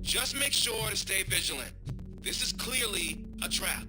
Just make sure to stay vigilant. This is clearly a trap.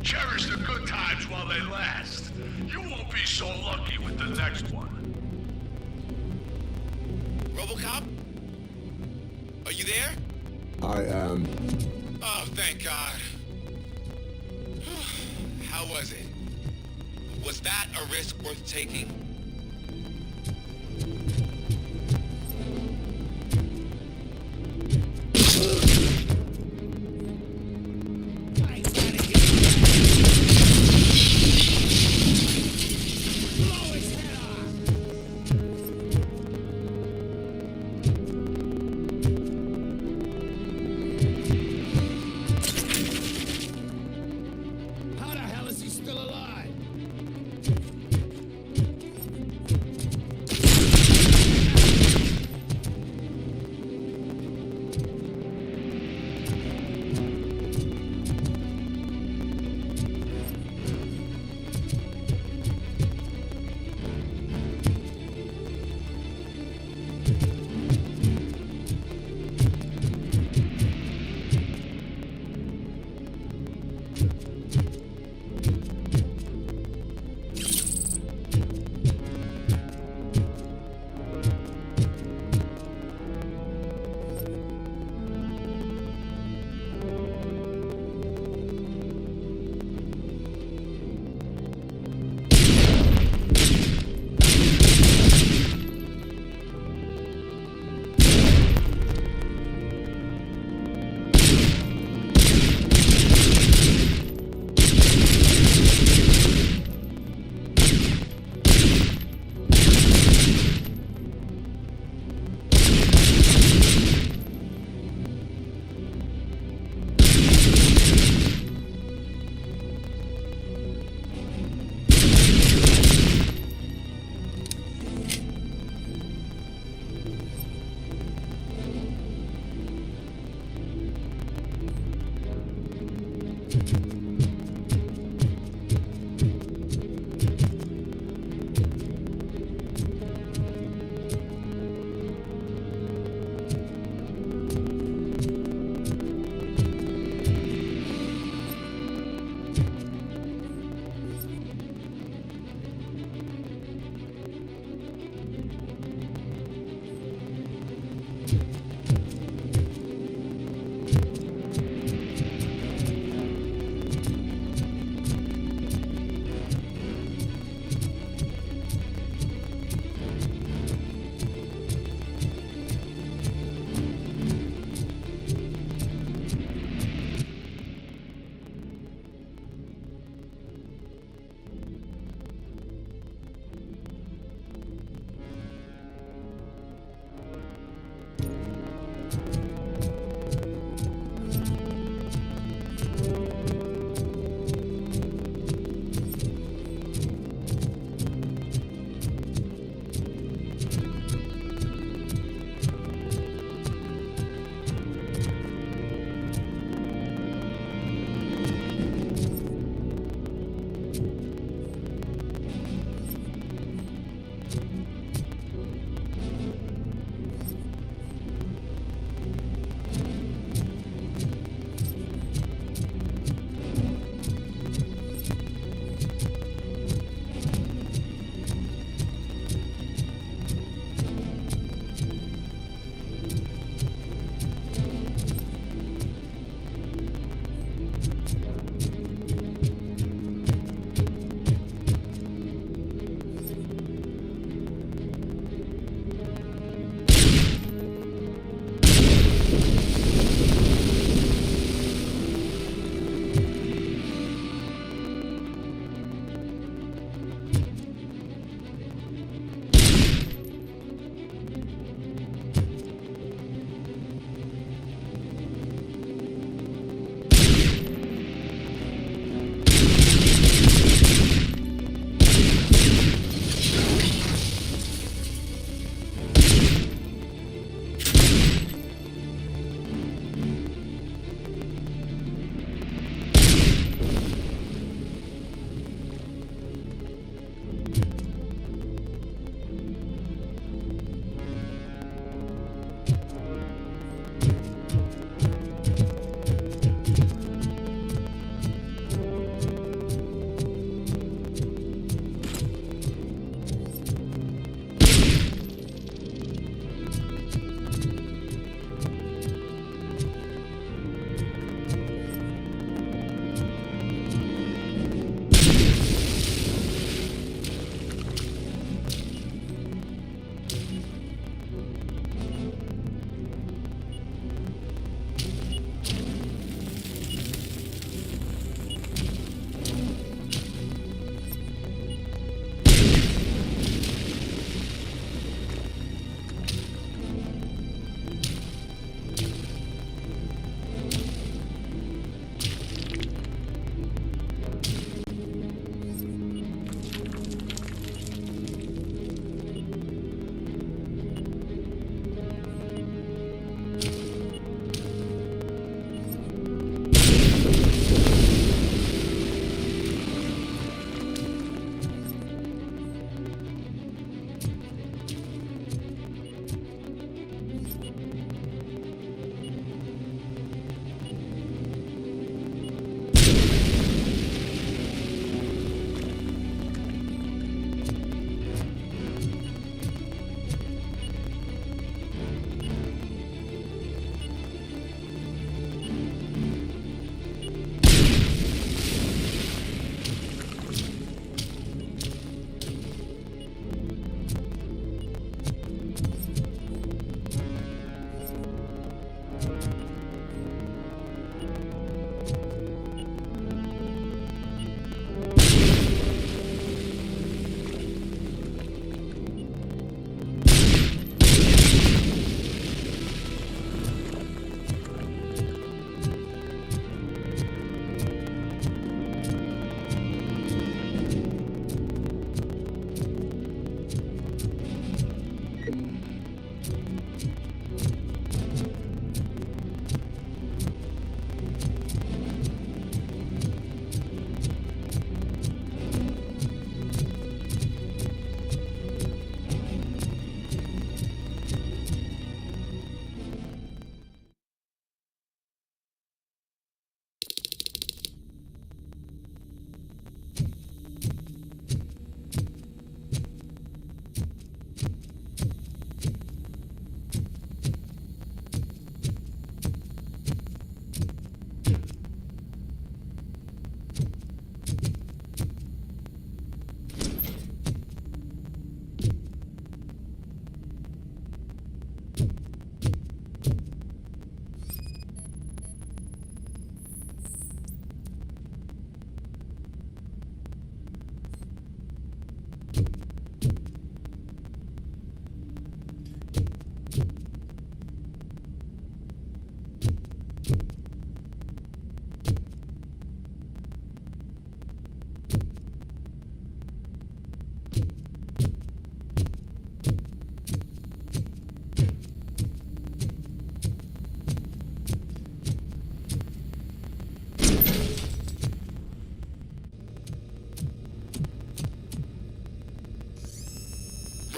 Cherish the good times while they last. You won't be so lucky with the next one. RoboCop? Are you there? I am. Oh, thank God. How was it? Was that a risk worth taking?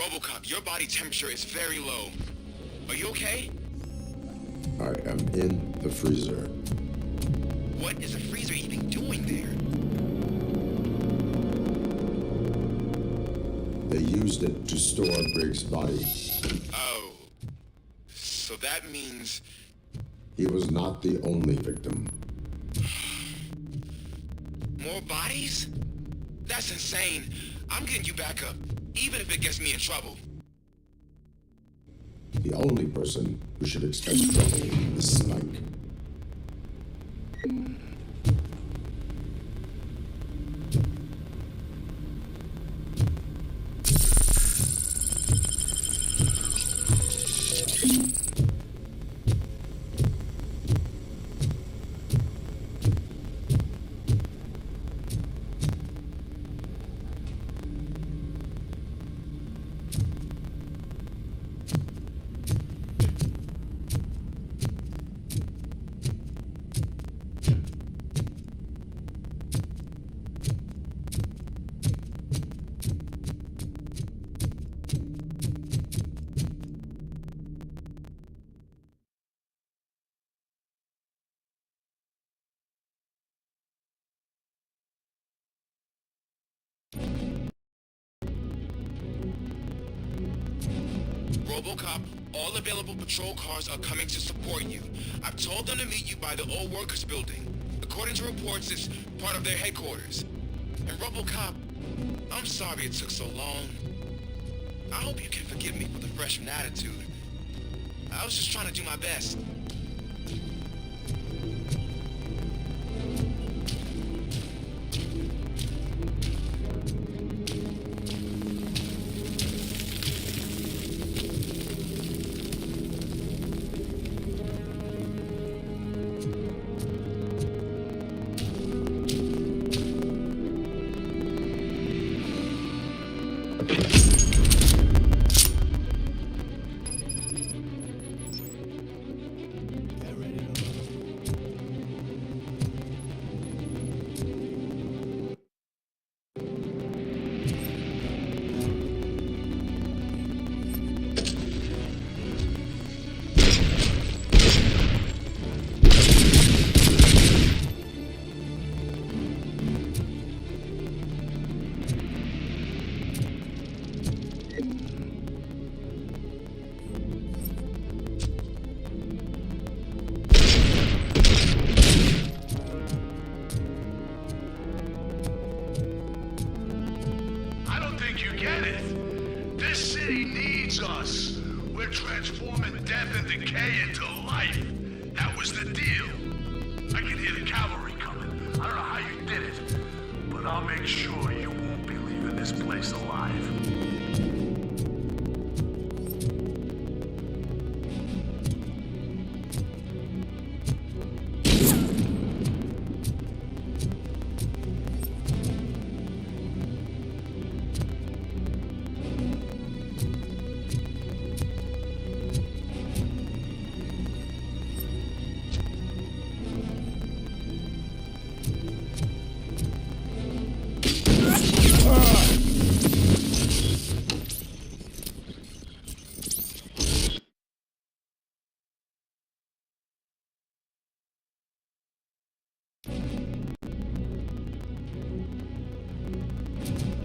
RoboCop, your body temperature is very low. Are you okay? I am in the freezer. What is the freezer even doing there? They used it to store Briggs' body. Oh. So that means... He was not the only victim. More bodies? That's insane. I'm getting you back up, even if it gets me in trouble. The only person who should expect trouble is Spike. RoboCop, all available patrol cars are coming to support you. I've told them to meet you by the old workers building. According to reports, it's part of their headquarters. And RoboCop, I'm sorry it took so long. I hope you can forgive me for the freshman attitude. I was just trying to do my best. We're transforming death and decay into life. That was the deal. I can hear the cavalry coming. I don't know how you did it, but I'll make sure you won't be leaving this place alive.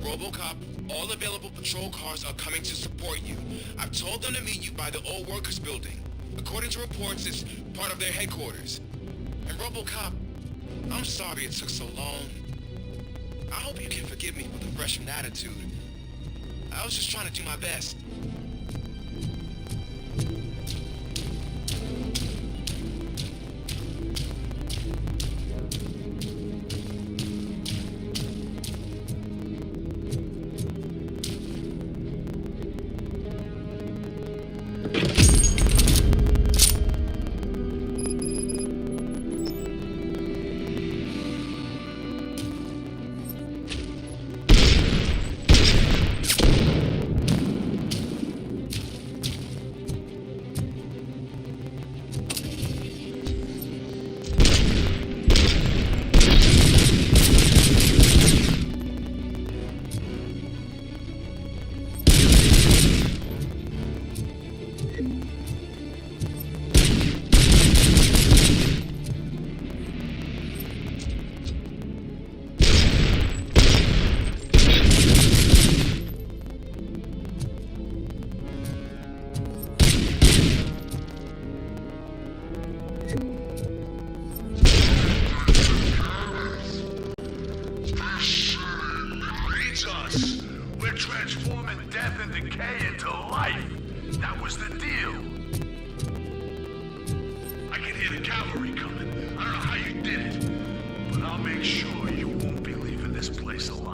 RoboCop, all available patrol cars are coming to support you. I've told them to meet you by the old workers building. According to reports, it's part of their headquarters. And RoboCop, I'm sorry it took so long. I hope you can forgive me for the freshman attitude. I was just trying to do my best. decay into life. That was the deal. I can hear the cavalry coming. I don't know how you did it, but I'll make sure you won't be leaving this place alive.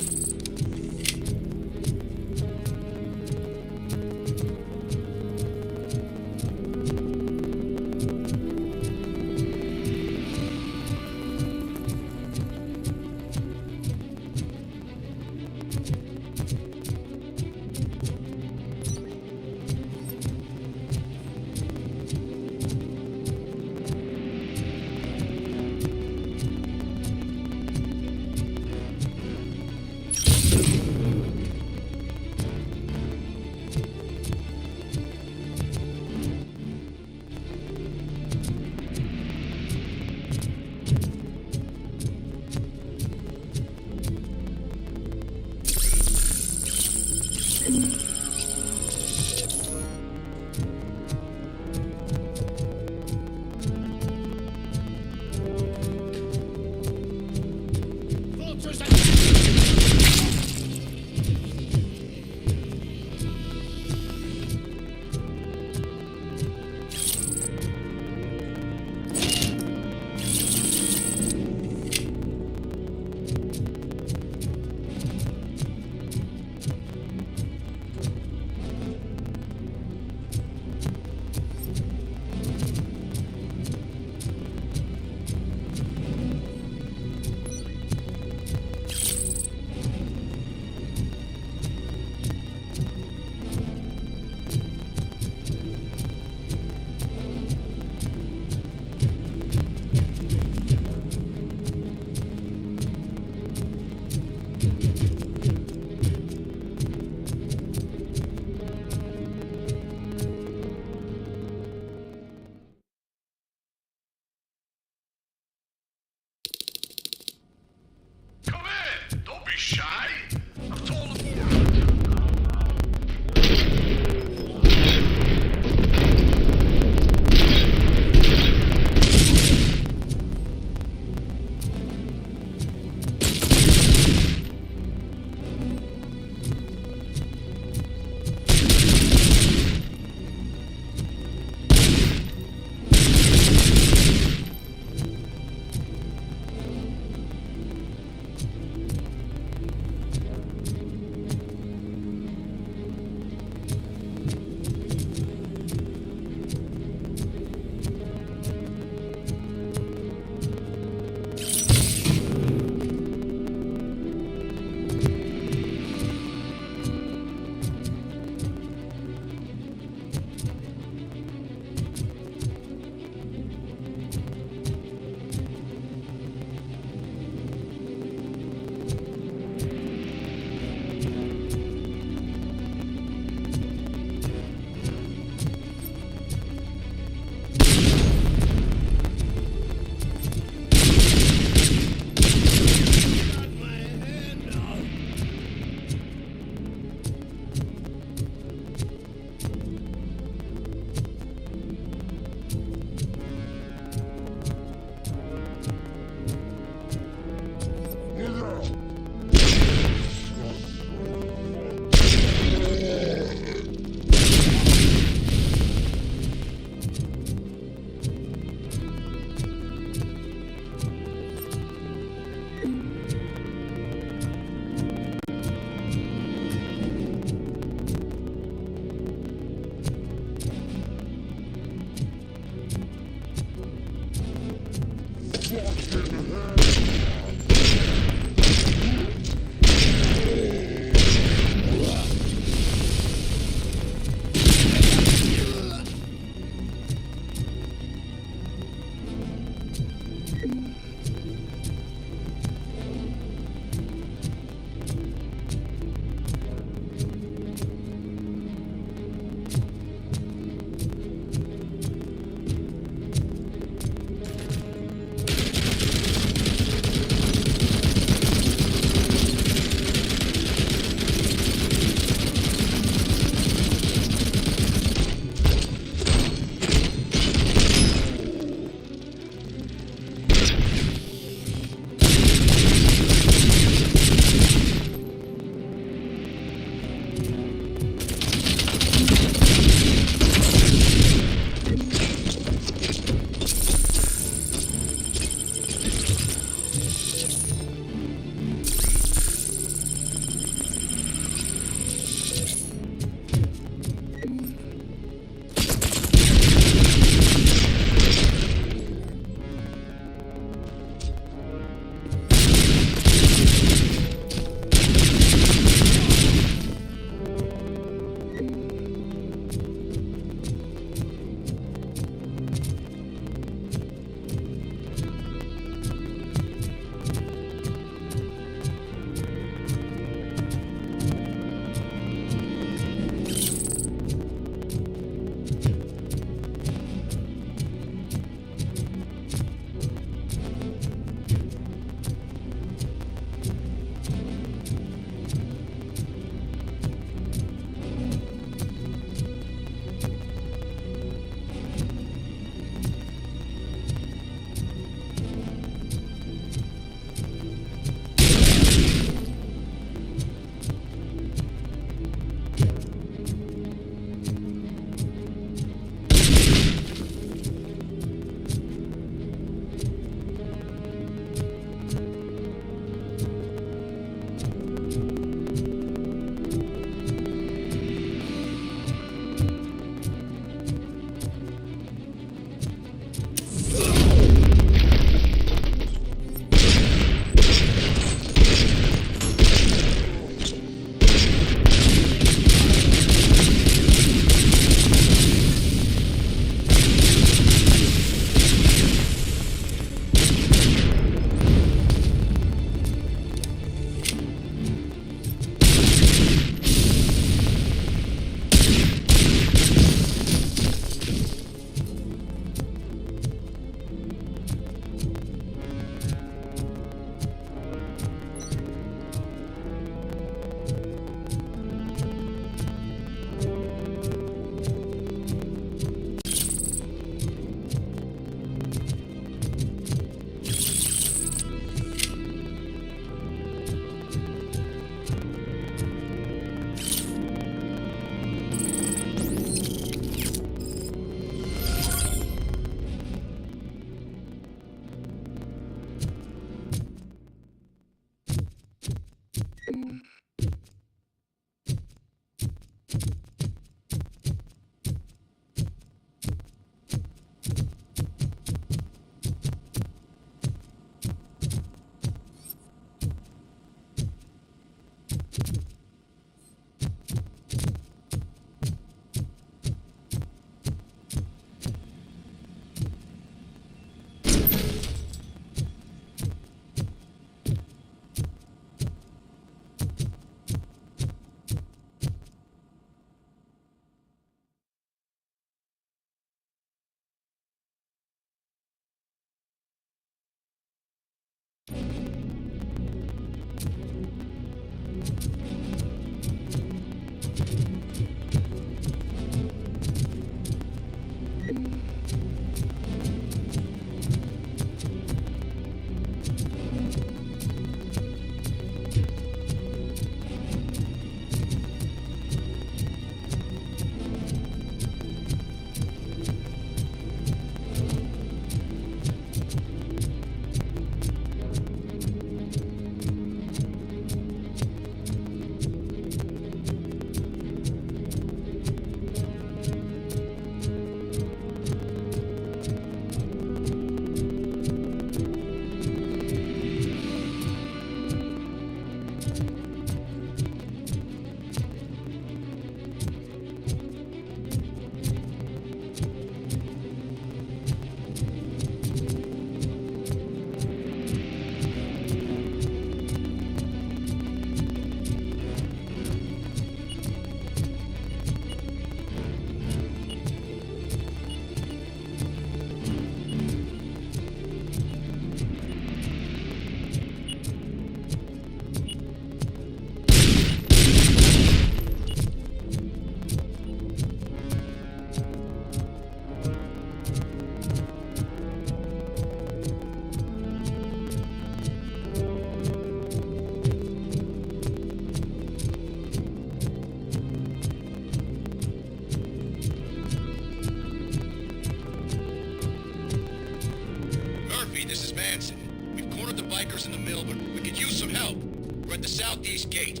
Southeast gate.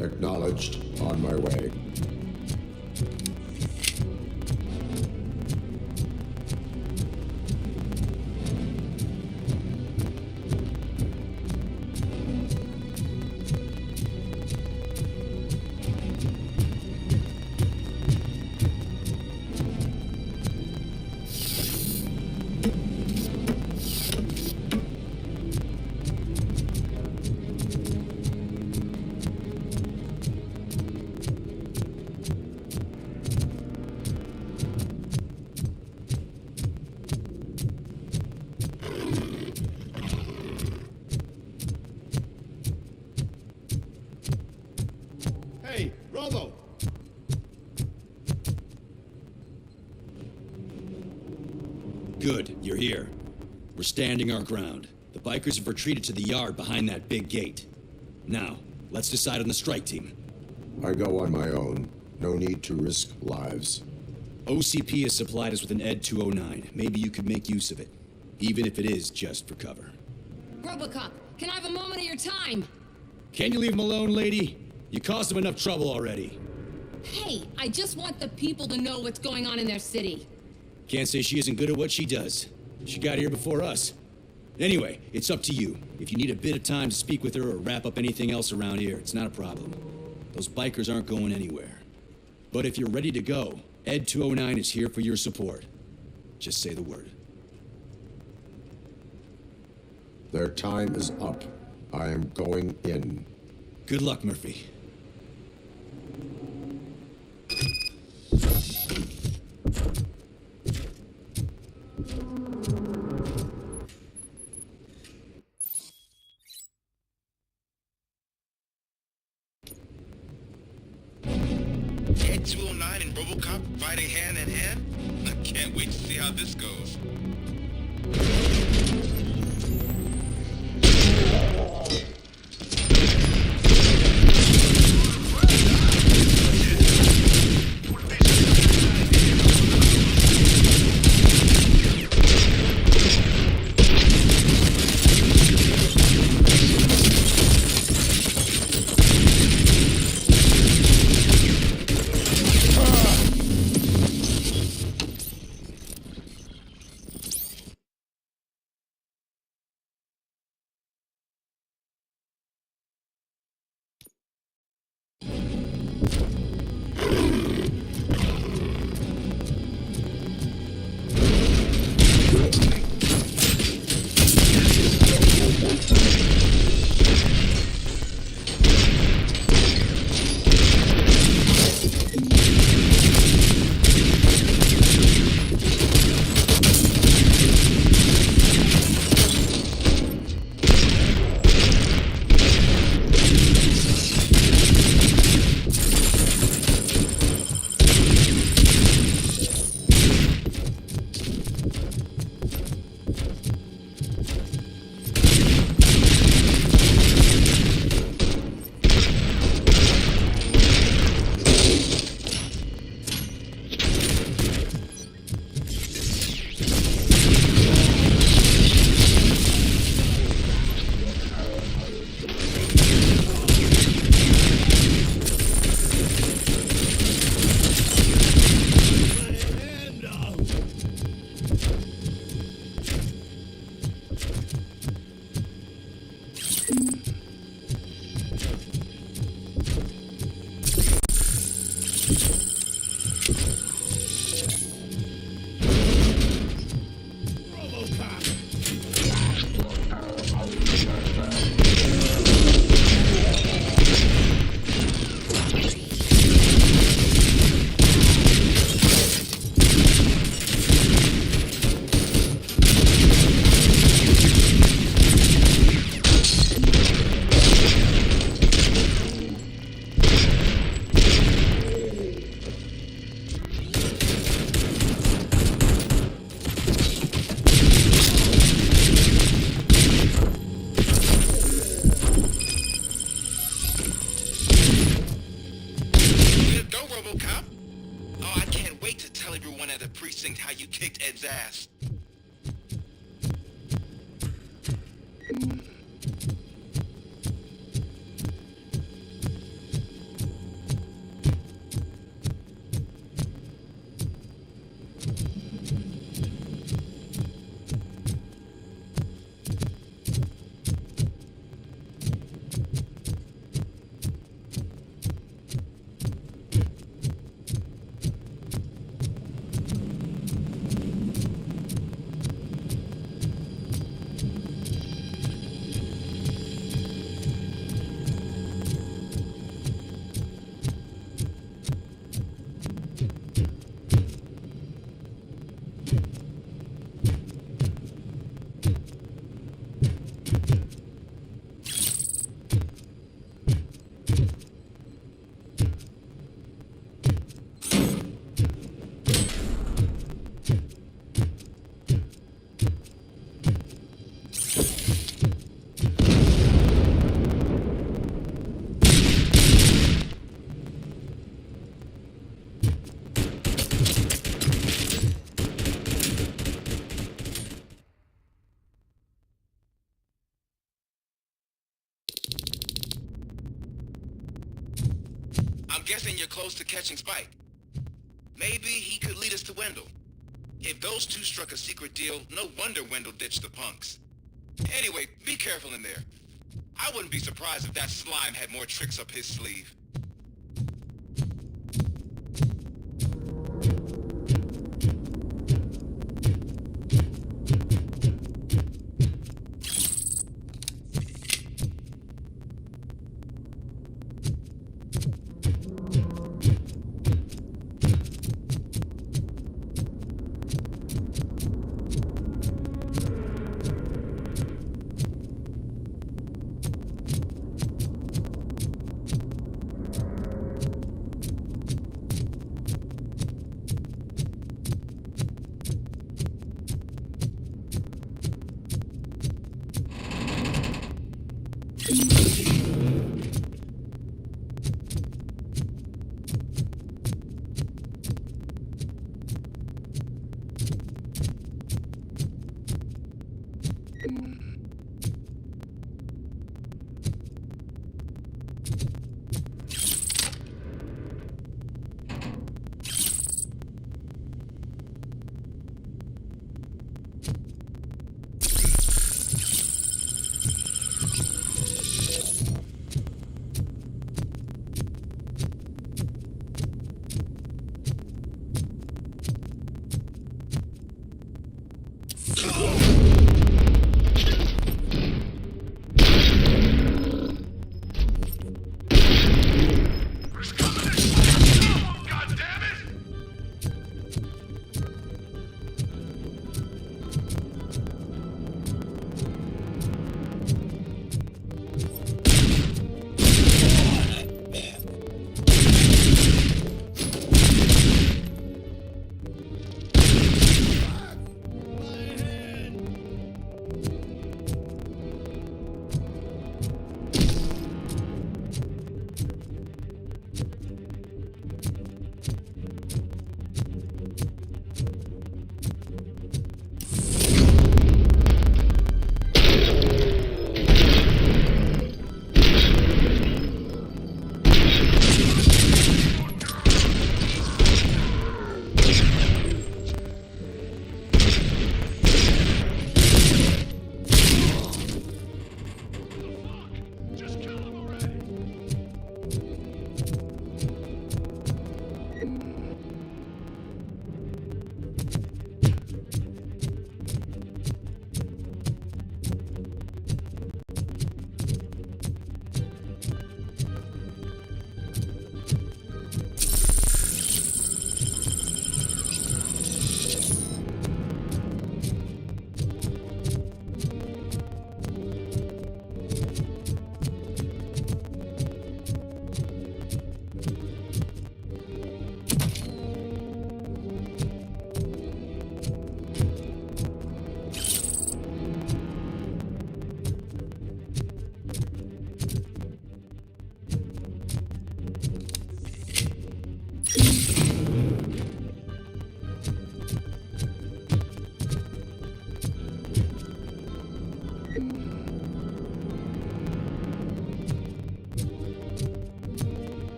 Acknowledged. On my way. Hey, Robo! Good, you're here. We're standing our ground. The bikers have retreated to the yard behind that big gate. Now, let's decide on the strike team. I go on my own. No need to risk lives. OCP has supplied us with an ED 209. Maybe you could make use of it, even if it is just for cover. RoboCop, can I have a moment of your time? Can you leave him alone, lady? You caused him enough trouble already. Hey, I just want the people to know what's going on in their city. Can't say she isn't good at what she does. She got here before us. Anyway, it's up to you. If you need a bit of time to speak with her or wrap up anything else around here, it's not a problem. Those bikers aren't going anywhere. But if you're ready to go, ED 209 is here for your support. Just say the word. Their time is up. I am going in. Good luck, Murphy. Ed 209 and RoboCop fighting hand in hand? I can't wait to see how this goes. RoboCop? Oh, I can't wait to tell everyone at the precinct how you kicked Ed's ass. I'm guessing you're close to catching Spike. Maybe he could lead us to Wendell. If those two struck a secret deal, no wonder Wendell ditched the punks. Anyway, be careful in there. I wouldn't be surprised if that slime had more tricks up his sleeve.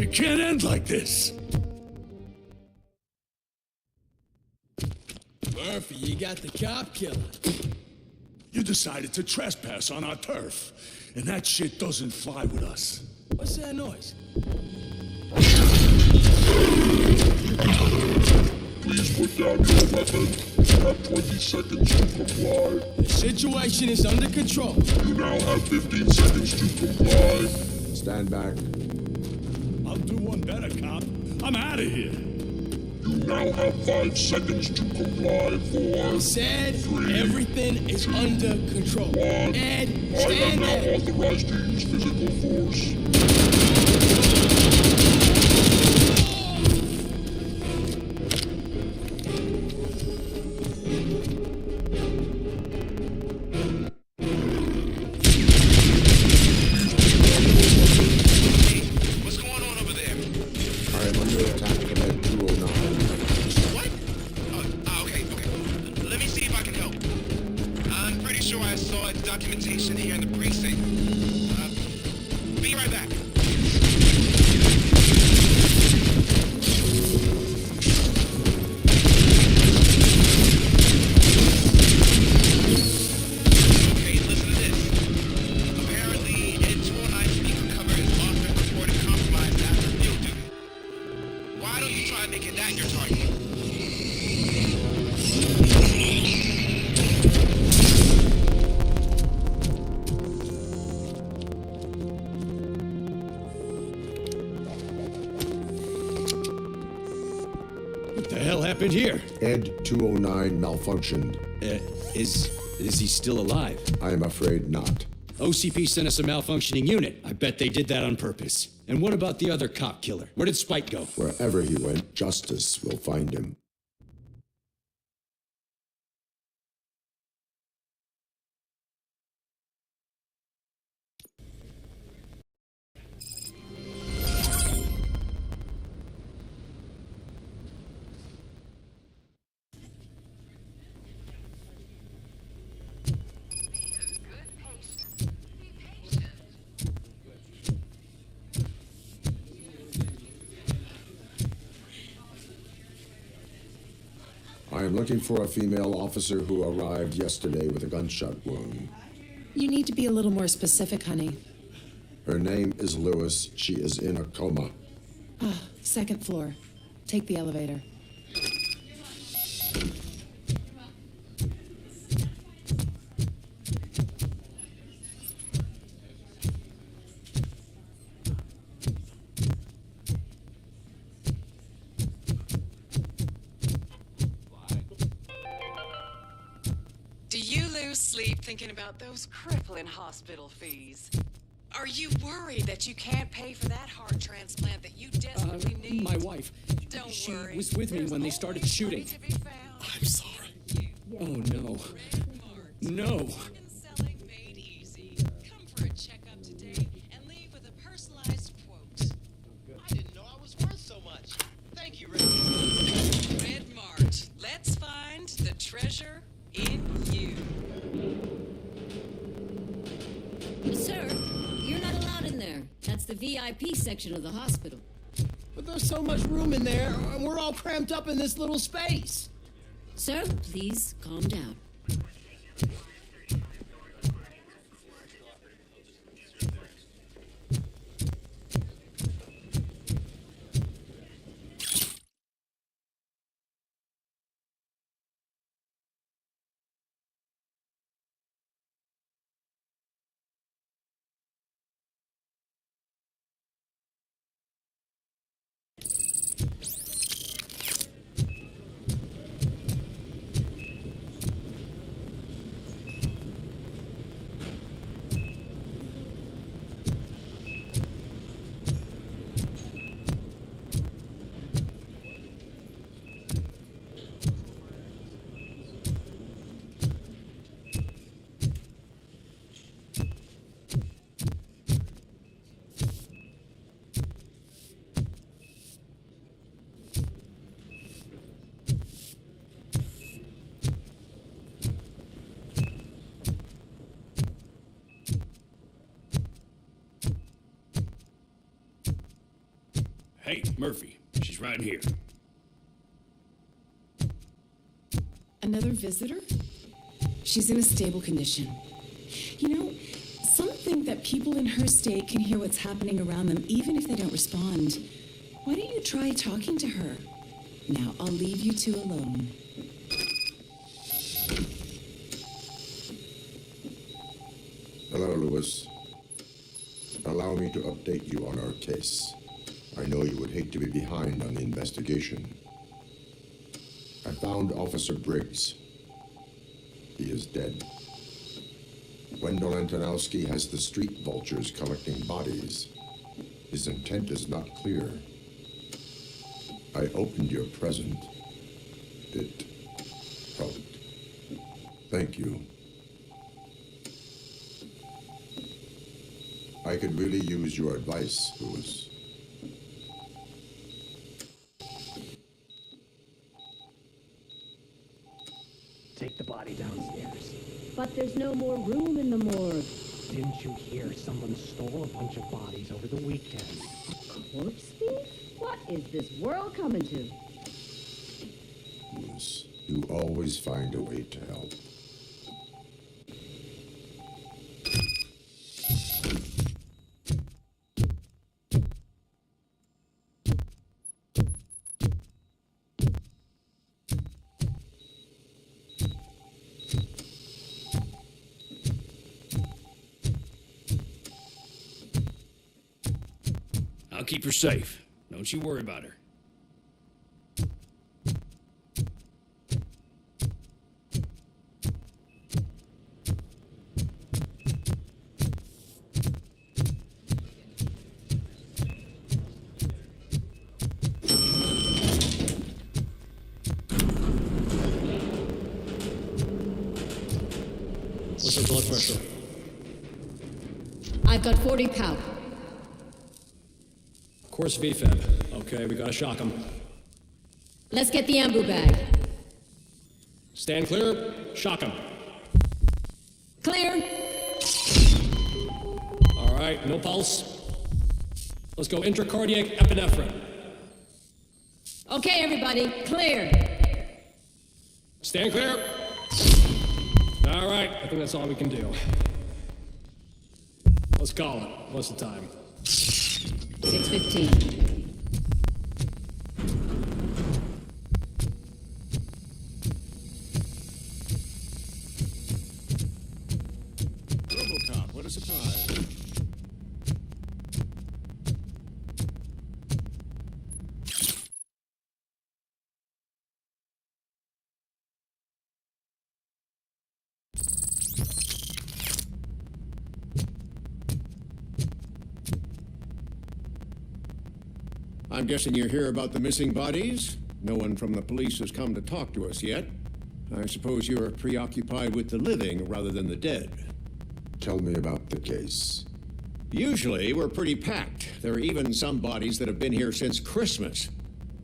It can't end like this. Murphy, you got the cop killer. You decided to trespass on our turf, and that shit doesn't fly with us. What's that noise? Please put down your weapon. You have 20 seconds to comply. The situation is under control. You now have 15 seconds to comply. Stand back. I'll do one better, cop. I'm out of here. You now have 5 seconds to comply. 4, Said 3, everything is under control. 1. Ed, I am stand now there. authorized to use physical force. What's going on over there? I am under attack from Ed 209. What? Okay. Let me see if I can help. I'm pretty sure I saw its documentation here in the precinct. Be right back. Okay, listen to this. Apparently, Ed 209 speaker cover is lost and reported compromised after field duty. Why don't you try making that your target? What the hell happened here? Ed 209 malfunctioned. Is he still alive? I am afraid not. OCP sent us a malfunctioning unit. I bet they did that on purpose. And what about the other cop killer? Where did Spike go? Wherever he went, justice will find him. I am looking for a female officer who arrived yesterday with a gunshot wound. You need to be a little more specific, honey. Her name is Lewis. She is in a coma. Second floor. Take the elevator. Do you lose sleep thinking about those crippling hospital fees? Are you worried that you can't pay for that heart transplant that you desperately need? My wife. Don't She worry. was with me There's when they always started money shooting. to be found. I'm sorry. Oh, no. No. Organ selling made easy. Come for a checkup today and leave with a personalized quote. I didn't know I was worth so much. Thank you, Red. Red Mart. Let's find the treasure in you. Sir, you're not allowed in there. That's the VIP section of the hospital. But there's so much room in there, and we're all cramped up in this little space. Sir, please calm down. Hey, Murphy. She's right here. Another visitor? She's in a stable condition. You know, some think that people in her state can hear what's happening around them even if they don't respond. Why don't you try talking to her? Now, I'll leave you two alone. Hello, Lewis. Allow me to update you on our case. I know you would hate to be behind on the investigation. I found Officer Briggs. He is dead. Wendell Antonowski has the street vultures collecting bodies. His intent is not clear. I opened your present. It helped. Thank you. I could really use your advice, Lewis. Take the body downstairs. But there's no more room in the morgue. Didn't you hear someone stole a bunch of bodies over the weekend? A corpse thief? What is this world coming to? Lewis, you always find a way to help. I'll keep her safe. Don't you worry about her. What's her blood pressure? I've got 40 pow. Course VFib. Okay, we gotta shock him. Let's get the ambu bag. Stand clear. Shock him. Clear. All right, no pulse. Let's go intracardiac epinephrine. Okay, everybody, clear. Stand clear. All right, I think that's all we can do. Let's call it. What's the time? 6:15. RoboCop, what a surprise. I'm guessing you're here about the missing bodies? No one from the police has come to talk to us yet. I suppose you're preoccupied with the living rather than the dead. Tell me about the case. Usually, we're pretty packed. There are even some bodies that have been here since Christmas.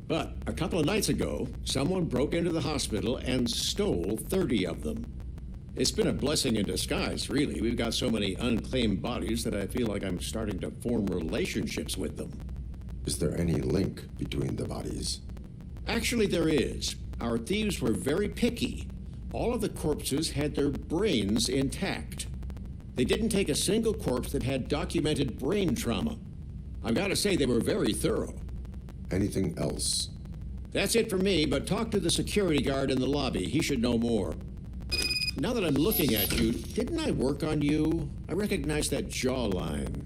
But a couple of nights ago, someone broke into the hospital and stole 30 of them. It's been a blessing in disguise, really. We've got so many unclaimed bodies that I feel like I'm starting to form relationships with them. Is there any link between the bodies? Actually, there is. Our thieves were very picky. All of the corpses had their brains intact. They didn't take a single corpse that had documented brain trauma. I've got to say, they were very thorough. Anything else? That's it for me, but talk to the security guard in the lobby. He should know more. Now that I'm looking at you, didn't I work on you? I recognize that jawline.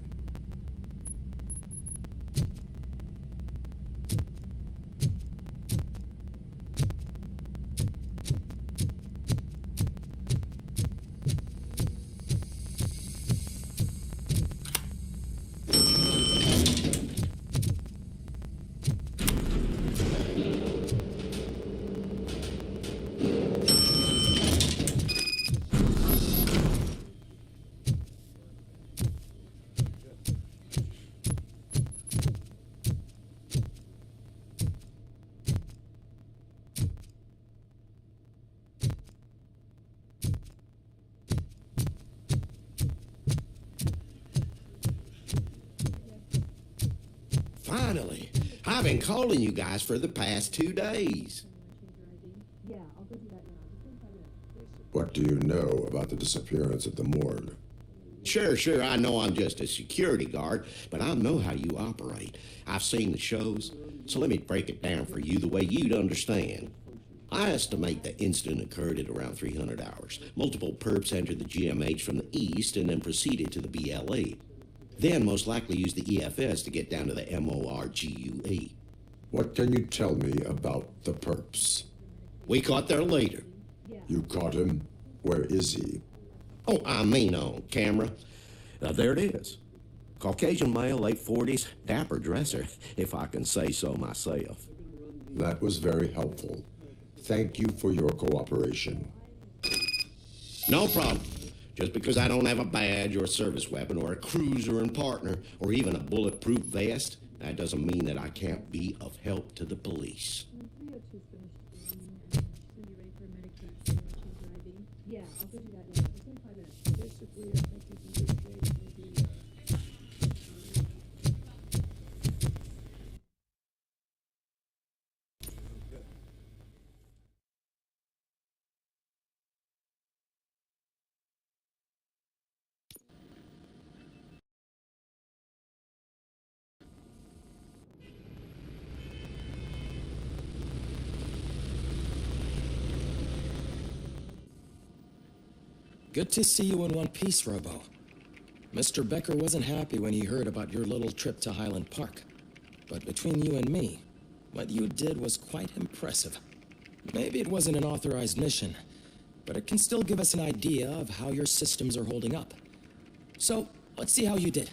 Finally. I've been calling you guys for the past 2 days. What do you know about the disappearance at the morgue? Sure, I know I'm just a security guard, but I know how you operate. I've seen the shows, so let me break it down for you the way you'd understand. I estimate the incident occurred at around 300 hours. Multiple perps entered the GMH from the east and then proceeded to the BLE. Then most likely used the EFS to get down to the MORGUE. What can you tell me about the perps? We caught their leader. You caught him? Where is he? Oh, I mean on camera. There it is. Caucasian male, late 40s, dapper dresser, if I can say so myself. That was very helpful. Thank you for your cooperation. No problem. Just because I don't have a badge or a service weapon or a cruiser and partner or even a bulletproof vest, that doesn't mean that I can't be of help to the police. Good to see you in one piece, Robo. Mr. Becker wasn't happy when he heard about your little trip to Highland Park. But between you and me, what you did was quite impressive. Maybe it wasn't an authorized mission, but it can still give us an idea of how your systems are holding up. So, let's see how you did.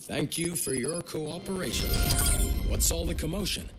Thank you for your cooperation. What's all the commotion?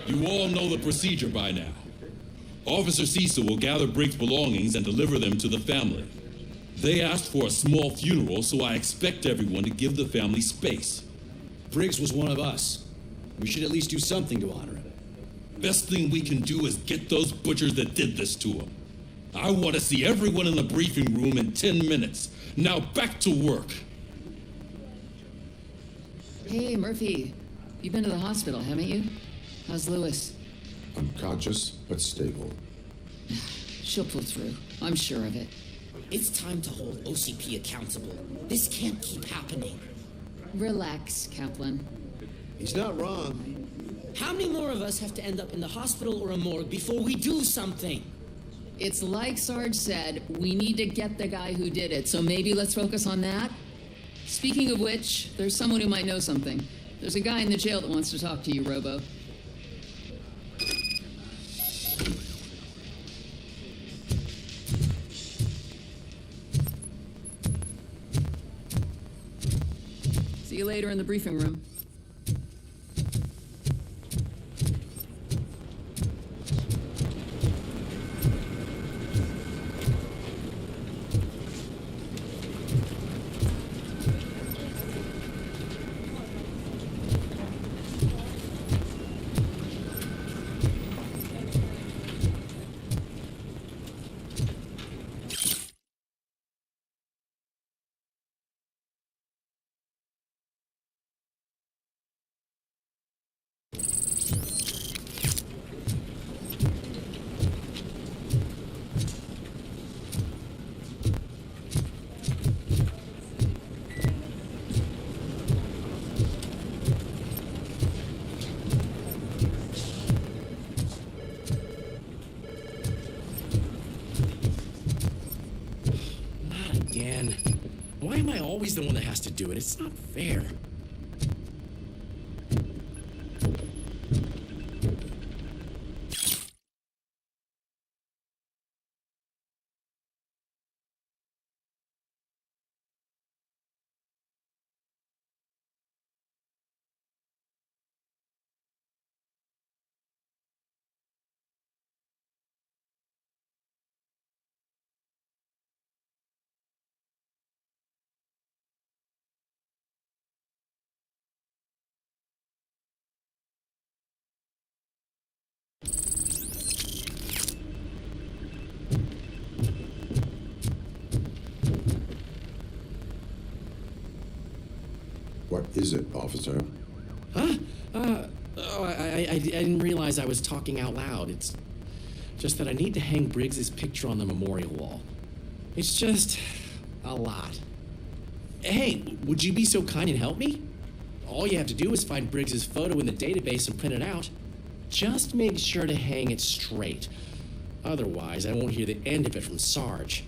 You all know the procedure by now. Officer Cecil will gather Briggs' belongings and deliver them to the family. They asked for a small funeral, so I expect everyone to give the family space. Briggs was one of us. We should at least do something to honor him. Best thing we can do is get those butchers that did this to him. I want to see everyone in the briefing room in 10 minutes. Now back to work. Hey, Murphy. You've been to the hospital, haven't you? How's Lewis? Unconscious, but stable. She'll pull through. I'm sure of it. It's time to hold OCP accountable. This can't keep happening. Relax, Kaplan. He's not wrong. How many more of us have to end up in the hospital or a morgue before we do something? It's like Sarge said, we need to get the guy who did it, so maybe let's focus on that? Speaking of which, there's someone who might know something. There's a guy in the jail that wants to talk to you, Robo. See you later in the briefing room. Why am I always the one that has to do it? It's not fair. What is it, officer? Huh? I didn't realize I was talking out loud. It's just that I need to hang Briggs's picture on the memorial wall. It's just a lot. Hey, would you be so kind and help me? All you have to do is find Briggs's photo in the database and print it out. Just make sure to hang it straight. Otherwise, I won't hear the end of it from Sarge.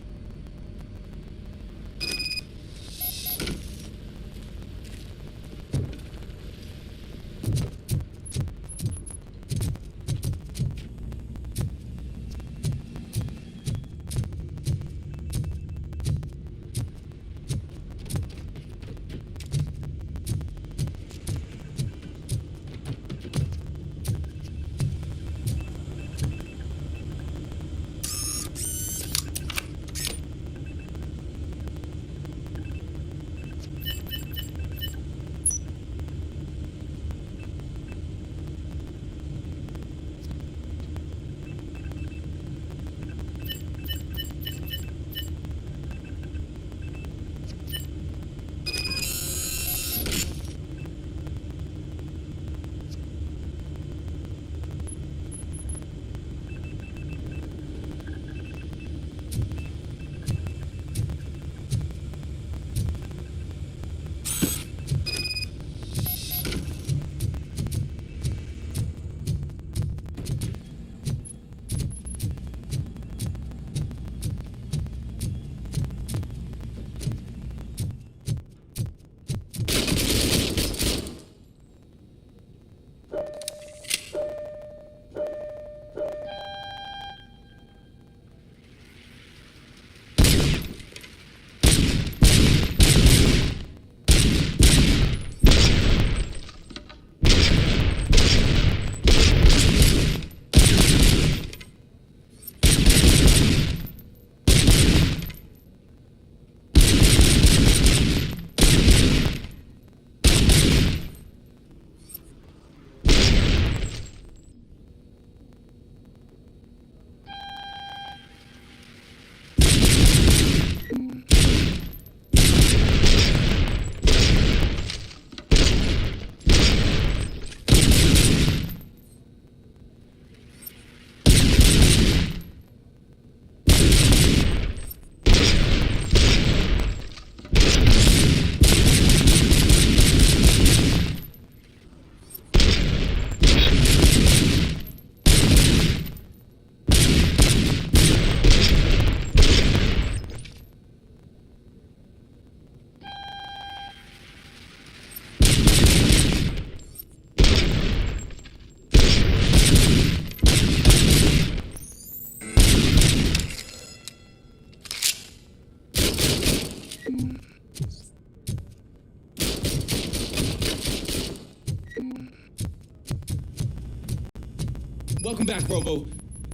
Welcome back, Robo.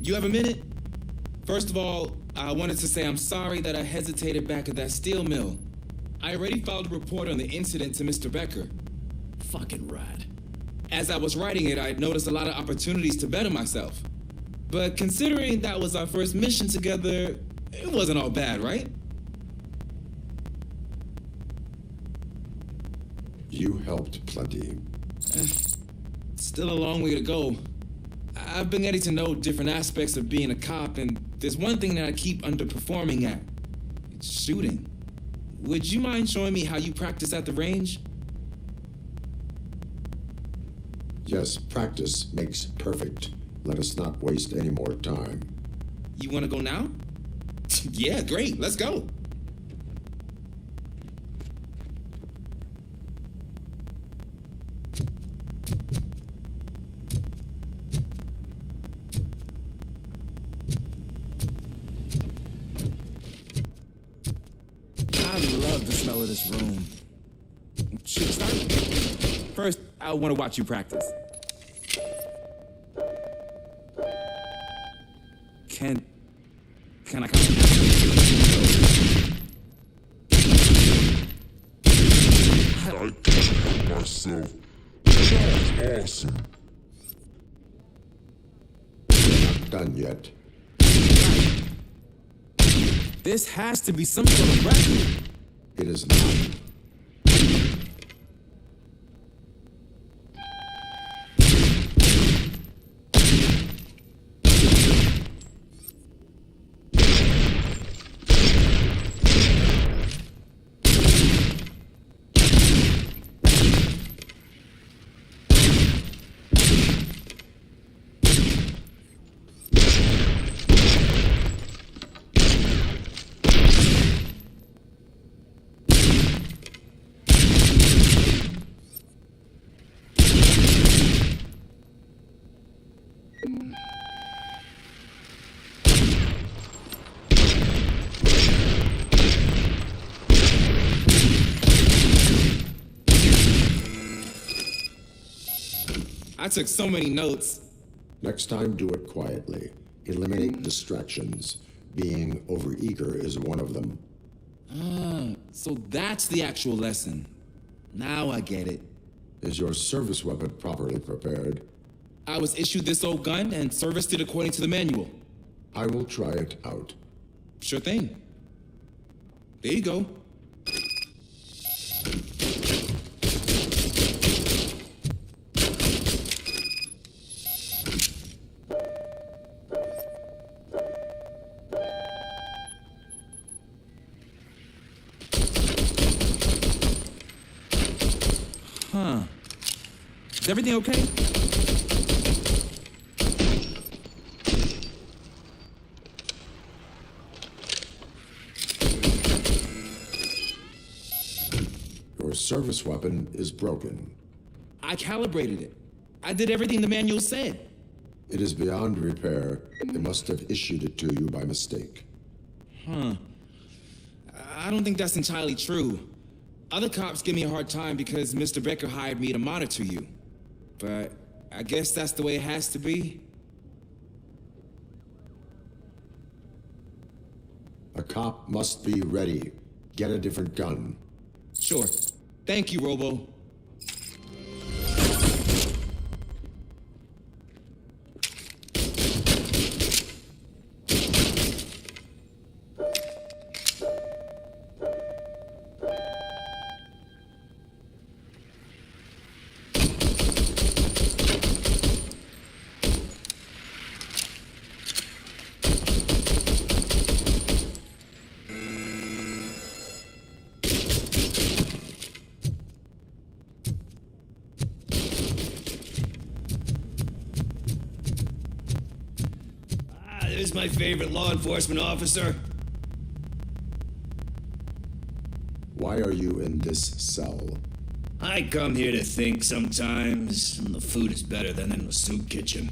You have a minute? First of all, I wanted to say I'm sorry that I hesitated back at that steel mill. I already filed a report on the incident to Mr. Becker. Fucking rat. As I was writing it, I noticed a lot of opportunities to better myself. But considering that was our first mission together, it wasn't all bad, right? You helped plenty. Still a long way to go. I've been getting to know different aspects of being a cop, and there's one thing that I keep underperforming at. It's shooting. Would you mind showing me how you practice at the range? Yes, practice makes perfect. Let us not waste any more time. You want to go now? Yeah, great. Let's go. I love the smell of this room. Should we start? First, I want to watch you practice. Can I come? I can't myself. That's awesome. We're not done yet. This has to be some sort of record. It is not. I took so many notes. Next time, do it quietly. Eliminate distractions. Being overeager is one of them. Ah, so that's the actual lesson. Now I get it. Is your service weapon properly prepared? I was issued this old gun and serviced it according to the manual. I will try it out. Sure thing. There you go. Huh. Is everything okay? Your service weapon is broken. I calibrated it. I did everything the manual said. It is beyond repair. They must have issued it to you by mistake. Huh. I don't think that's entirely true. Other cops give me a hard time because Mr. Becker hired me to monitor you. But I guess that's the way it has to be. A cop must be ready. Get a different gun. Sure. Thank you, Robo. There's my favorite law enforcement officer. Why are you in this cell? I come here to think sometimes, and the food is better than in the soup kitchen.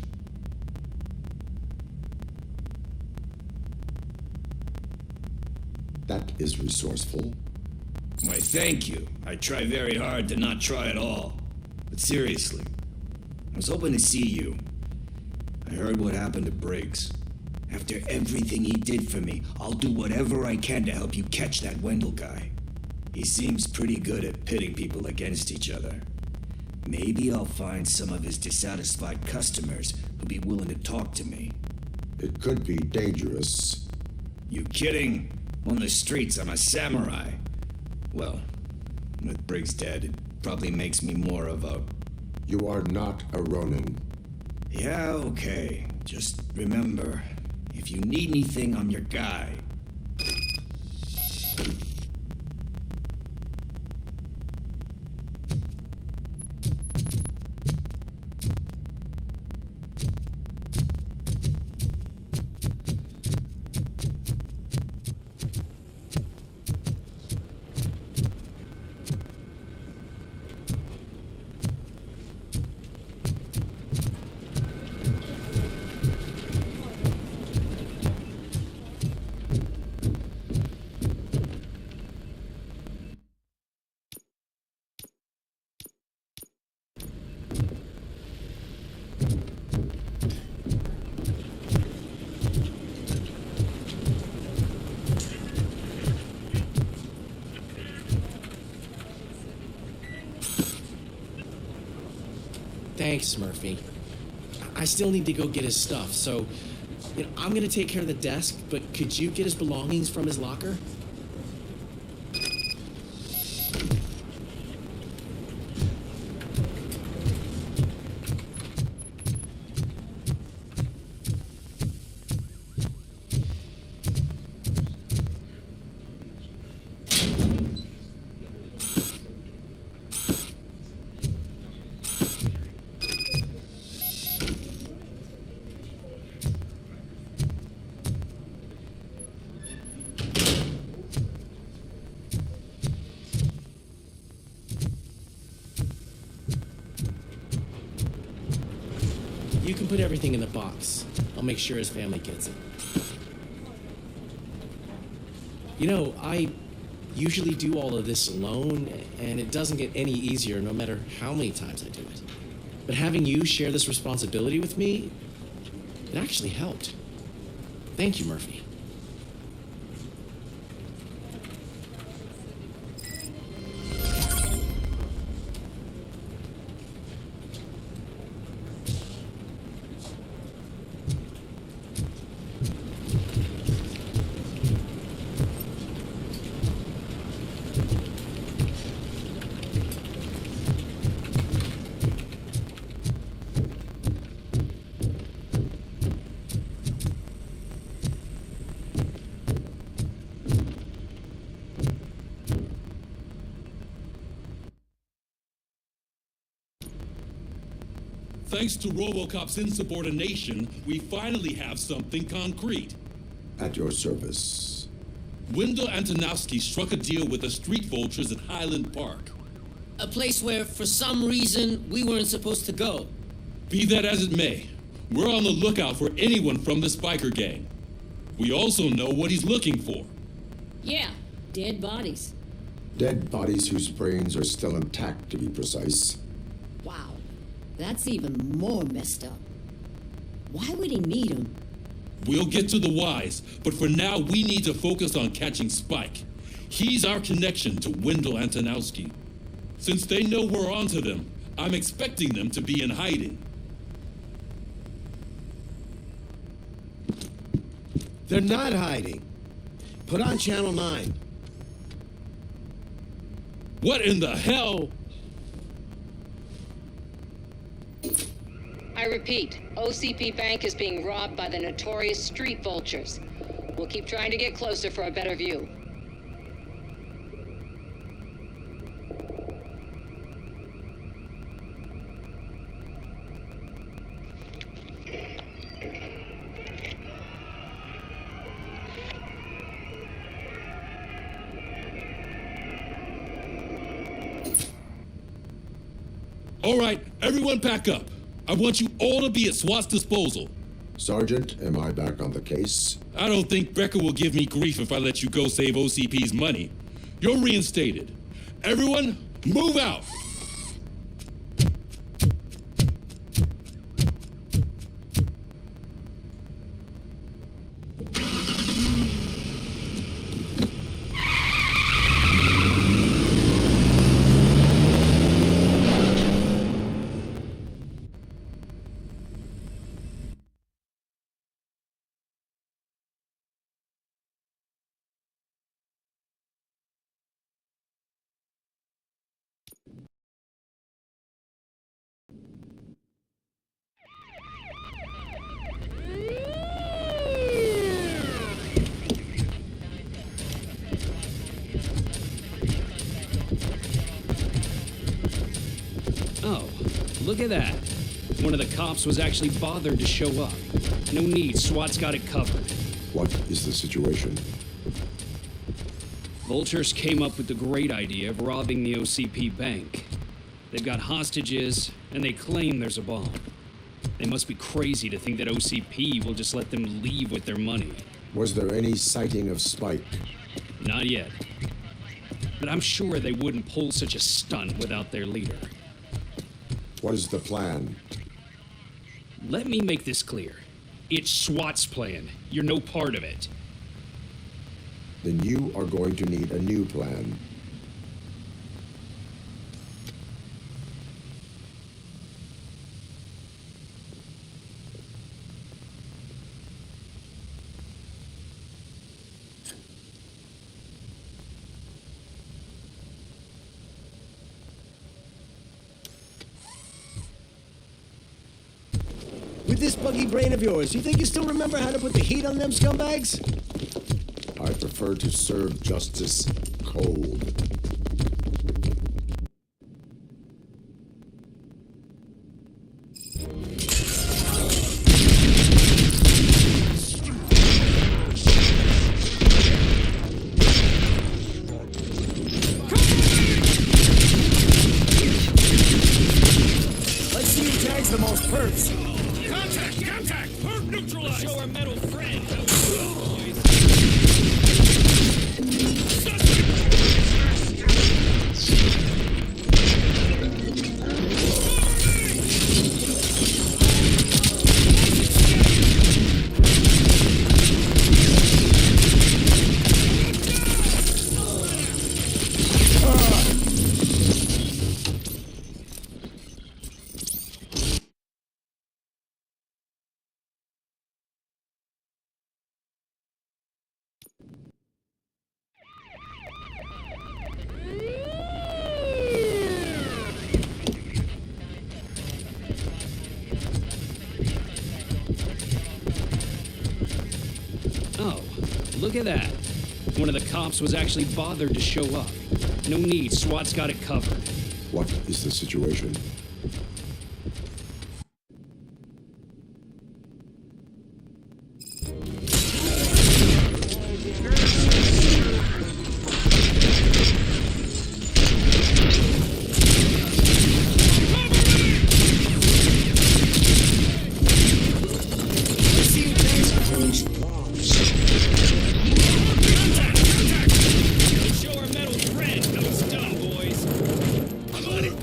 That is resourceful. Why, thank you. I try very hard to not try at all. But seriously, I was hoping to see you. I heard what happened to Briggs. After everything he did for me, I'll do whatever I can to help you catch that Wendell guy. He seems pretty good at pitting people against each other. Maybe I'll find some of his dissatisfied customers who'll be willing to talk to me. It could be dangerous. You kidding? On the streets, I'm a samurai. Well, with Briggs dead, it probably makes me more of a... You are not a Ronin. Yeah, okay. Just remember, if you need anything, I'm your guy. Thanks, Murphy. I still need to go get his stuff, so I'm gonna take care of the desk, but could you get his belongings from his locker? You can put everything in the box. I'll make sure his family gets it. I usually do all of this alone, and it doesn't get any easier no matter how many times I do it. But having you share this responsibility with me, it actually helped. Thank you, Murphy. Thanks to RoboCop's insubordination, we finally have something concrete. At your service. Wendell Antonowski struck a deal with the street vultures at Highland Park. A place where, for some reason, we weren't supposed to go. Be that as it may, we're on the lookout for anyone from this biker gang. We also know what he's looking for. Yeah, dead bodies. Dead bodies whose brains are still intact, to be precise. Wow, that's even more messed up. Why would he need them? We'll get to the whys, but for now we need to focus on catching Spike. He's our connection to Wendell Antonowski. Since they know we're onto them, I'm expecting them to be in hiding. They're not hiding. Put on Channel 9. What in the hell? I repeat, OCP Bank is being robbed by the notorious street vultures. We'll keep trying to get closer for a better view. All right, everyone pack up. I want you all to be at SWAT's disposal. Sergeant, am I back on the case? I don't think Becker will give me grief if I let you go save OCP's money. You're reinstated. Everyone, move out! Oh, look at that. One of the cops was actually bothered to show up. No need, SWAT's got it covered. What is the situation? Vultures came up with the great idea of robbing the OCP bank. They've got hostages, and they claim there's a bomb. They must be crazy to think that OCP will just let them leave with their money. Was there any sighting of Spike? Not yet. But I'm sure they wouldn't pull such a stunt without their leader. What is the plan? Let me make this clear. It's SWAT's plan. You're no part of it. Then you are going to need a new plan. With this buggy brain of yours, you think you still remember how to put the heat on them scumbags? I prefer to serve justice cold. Let's see who tags the most perps. Contact! Perp neutralized! Show our metal friend! Oh, look at that. One of the cops was actually bothered to show up. No need, SWAT's got it covered. What is the situation? Show our metal friend! No stun, boys! I'm on it!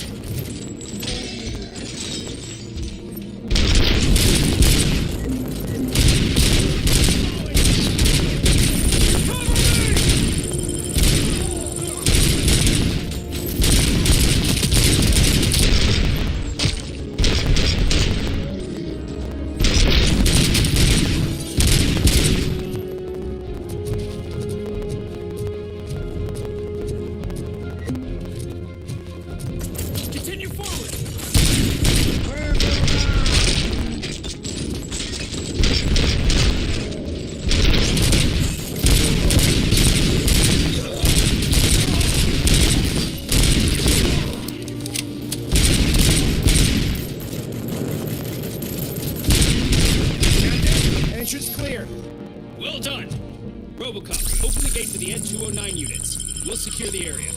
Continue forward! Entrance clear. Well done! RoboCop, open the gate to the N209 units. We'll secure the area.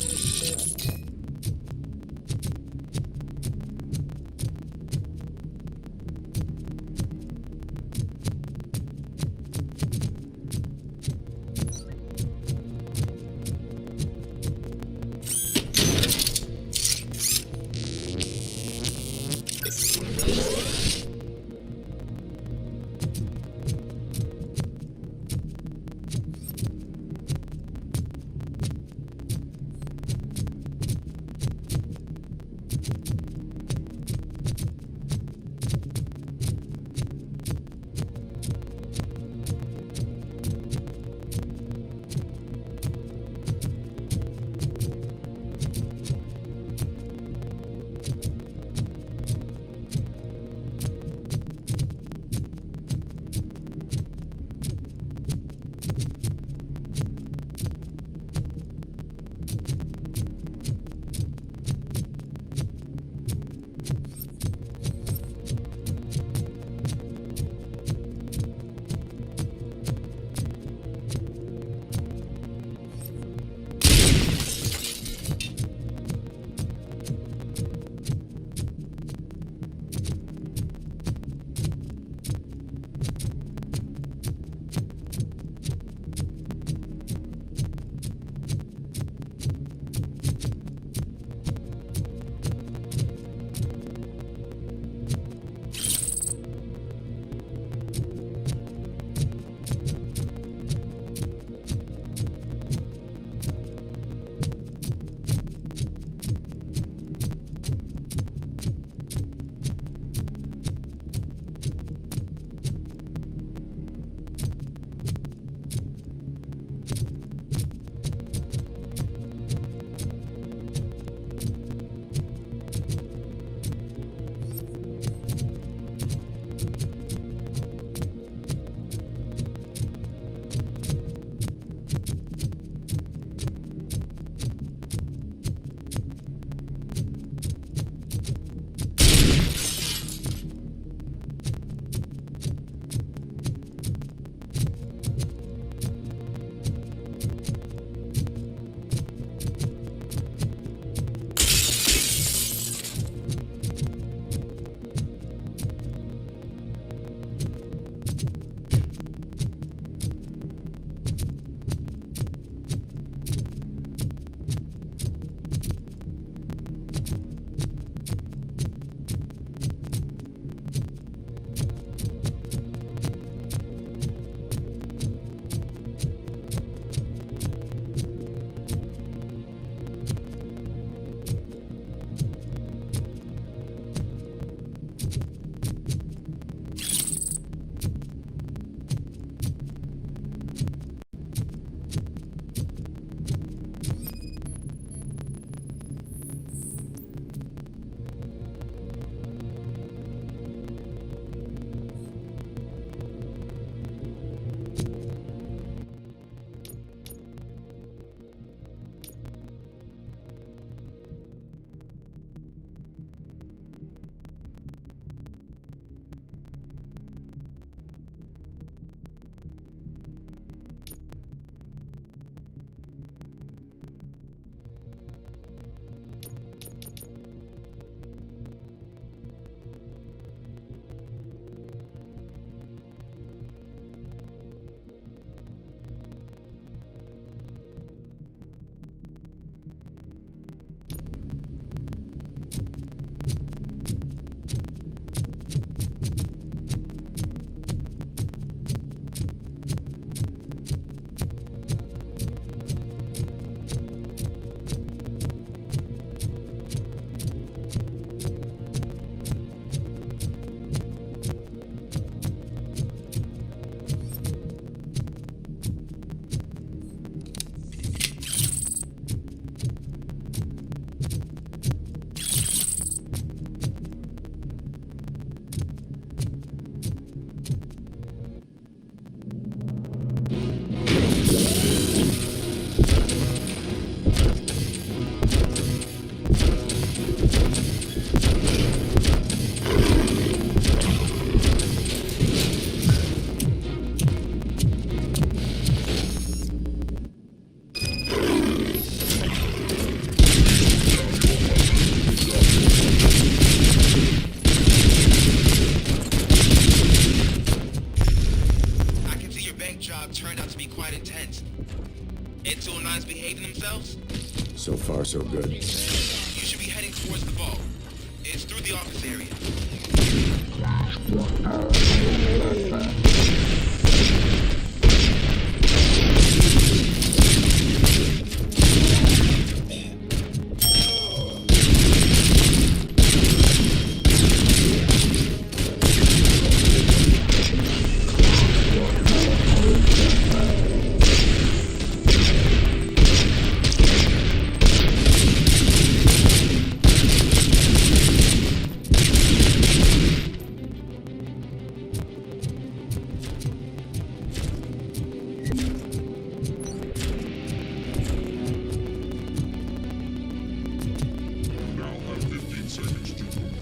So far, so good. You should be heading towards the vault. It's through the office area.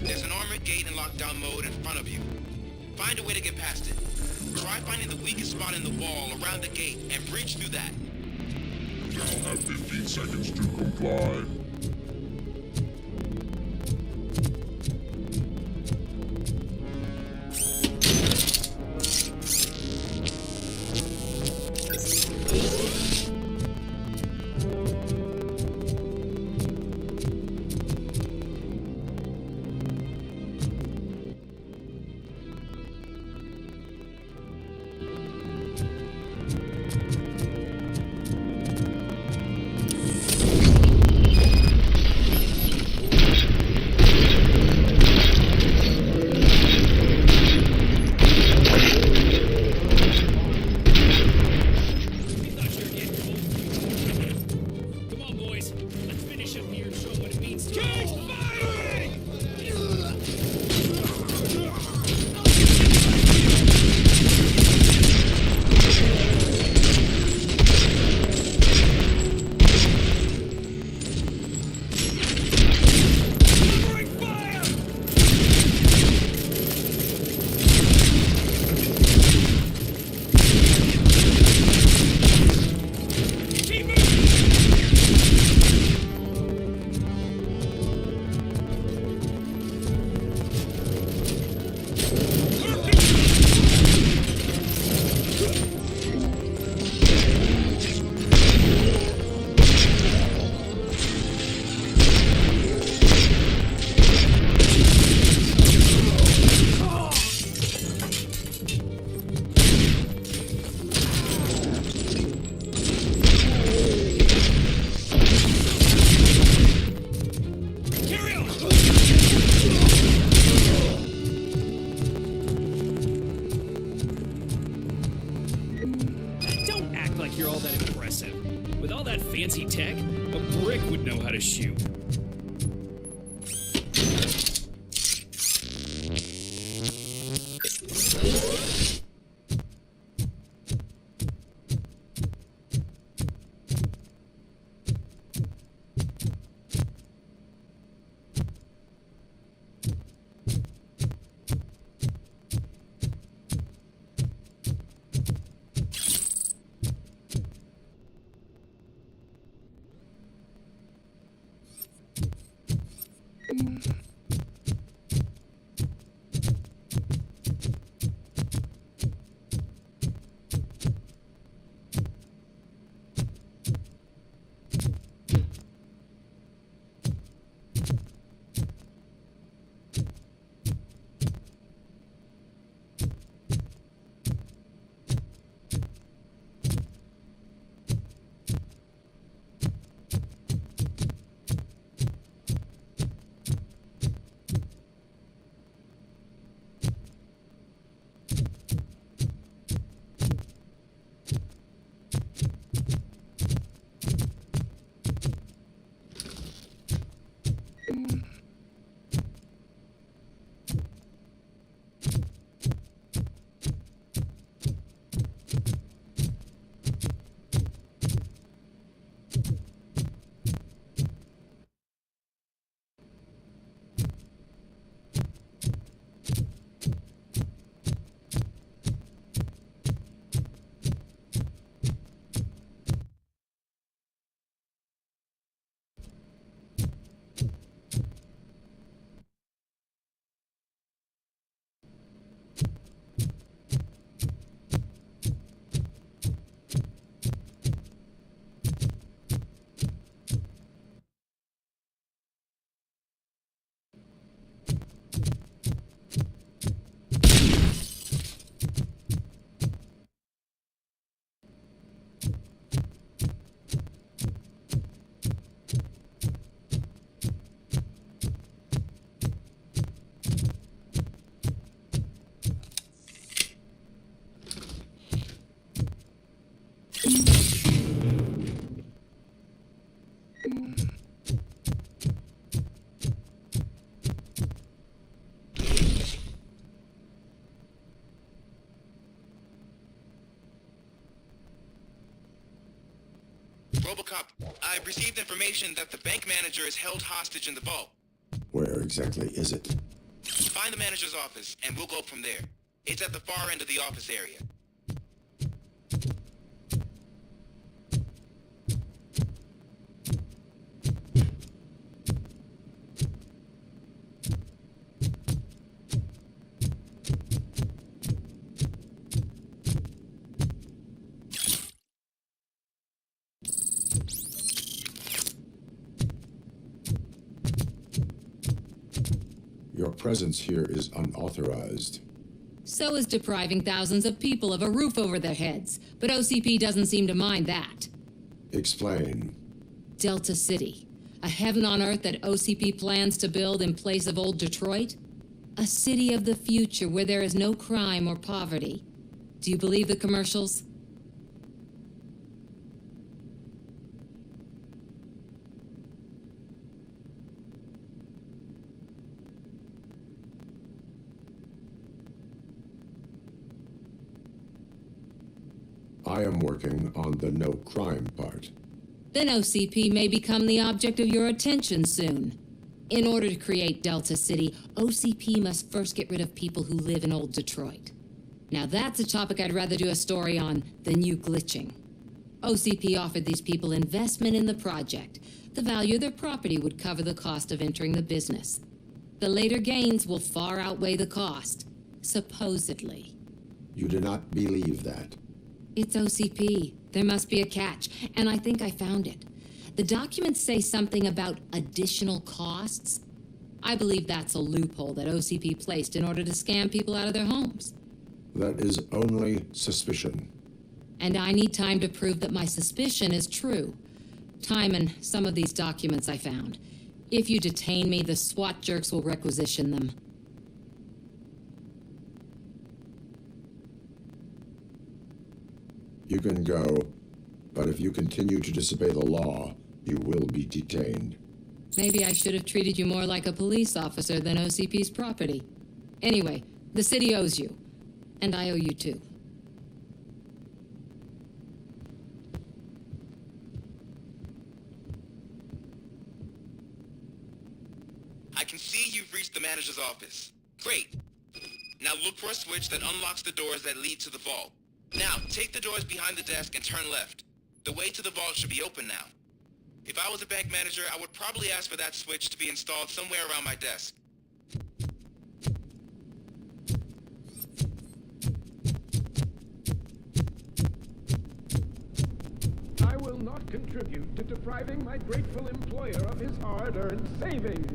There's an armored gate in lockdown mode in front of you. Find a way to get past it. Try finding the weakest spot in the wall around the gate and breach through that. Now have 15 seconds to comply. tech. A brick would know how to shoot. RoboCop, I've received information that the bank manager is held hostage in the vault. Where exactly is it? Find the manager's office, and we'll go from there. It's at the far end of the office area. Your presence here is unauthorized. So is depriving thousands of people of a roof over their heads. But OCP doesn't seem to mind that. Explain. Delta City. A heaven on earth that OCP plans to build in place of old Detroit? A city of the future where there is no crime or poverty. Do you believe the commercials? I am working on the no crime part. Then OCP may become the object of your attention soon. In order to create Delta City, OCP must first get rid of people who live in old Detroit. Now that's a topic I'd rather do a story on than you glitching. OCP offered these people investment in the project. The value of their property would cover the cost of entering the business. The later gains will far outweigh the cost, supposedly. You do not believe that? It's OCP. There must be a catch, and I think I found it. The documents say something about additional costs. I believe that's a loophole that OCP placed in order to scam people out of their homes. That is only suspicion. And I need time to prove that my suspicion is true. Time and some of these documents I found. If you detain me, the SWAT jerks will requisition them. You can go, but if you continue to disobey the law, You will be detained. Maybe I should have treated you more like a police officer than OCP's property. Anyway, the city owes you. And I owe you too. I can see you've reached the manager's office. Great. Now look for a switch that unlocks the doors that lead to the vault. Now, take the doors behind the desk and turn left. The way to the vault should be open now. If I was a bank manager, I would probably ask for that switch to be installed somewhere around my desk. I will not contribute to depriving my grateful employer of his hard-earned savings.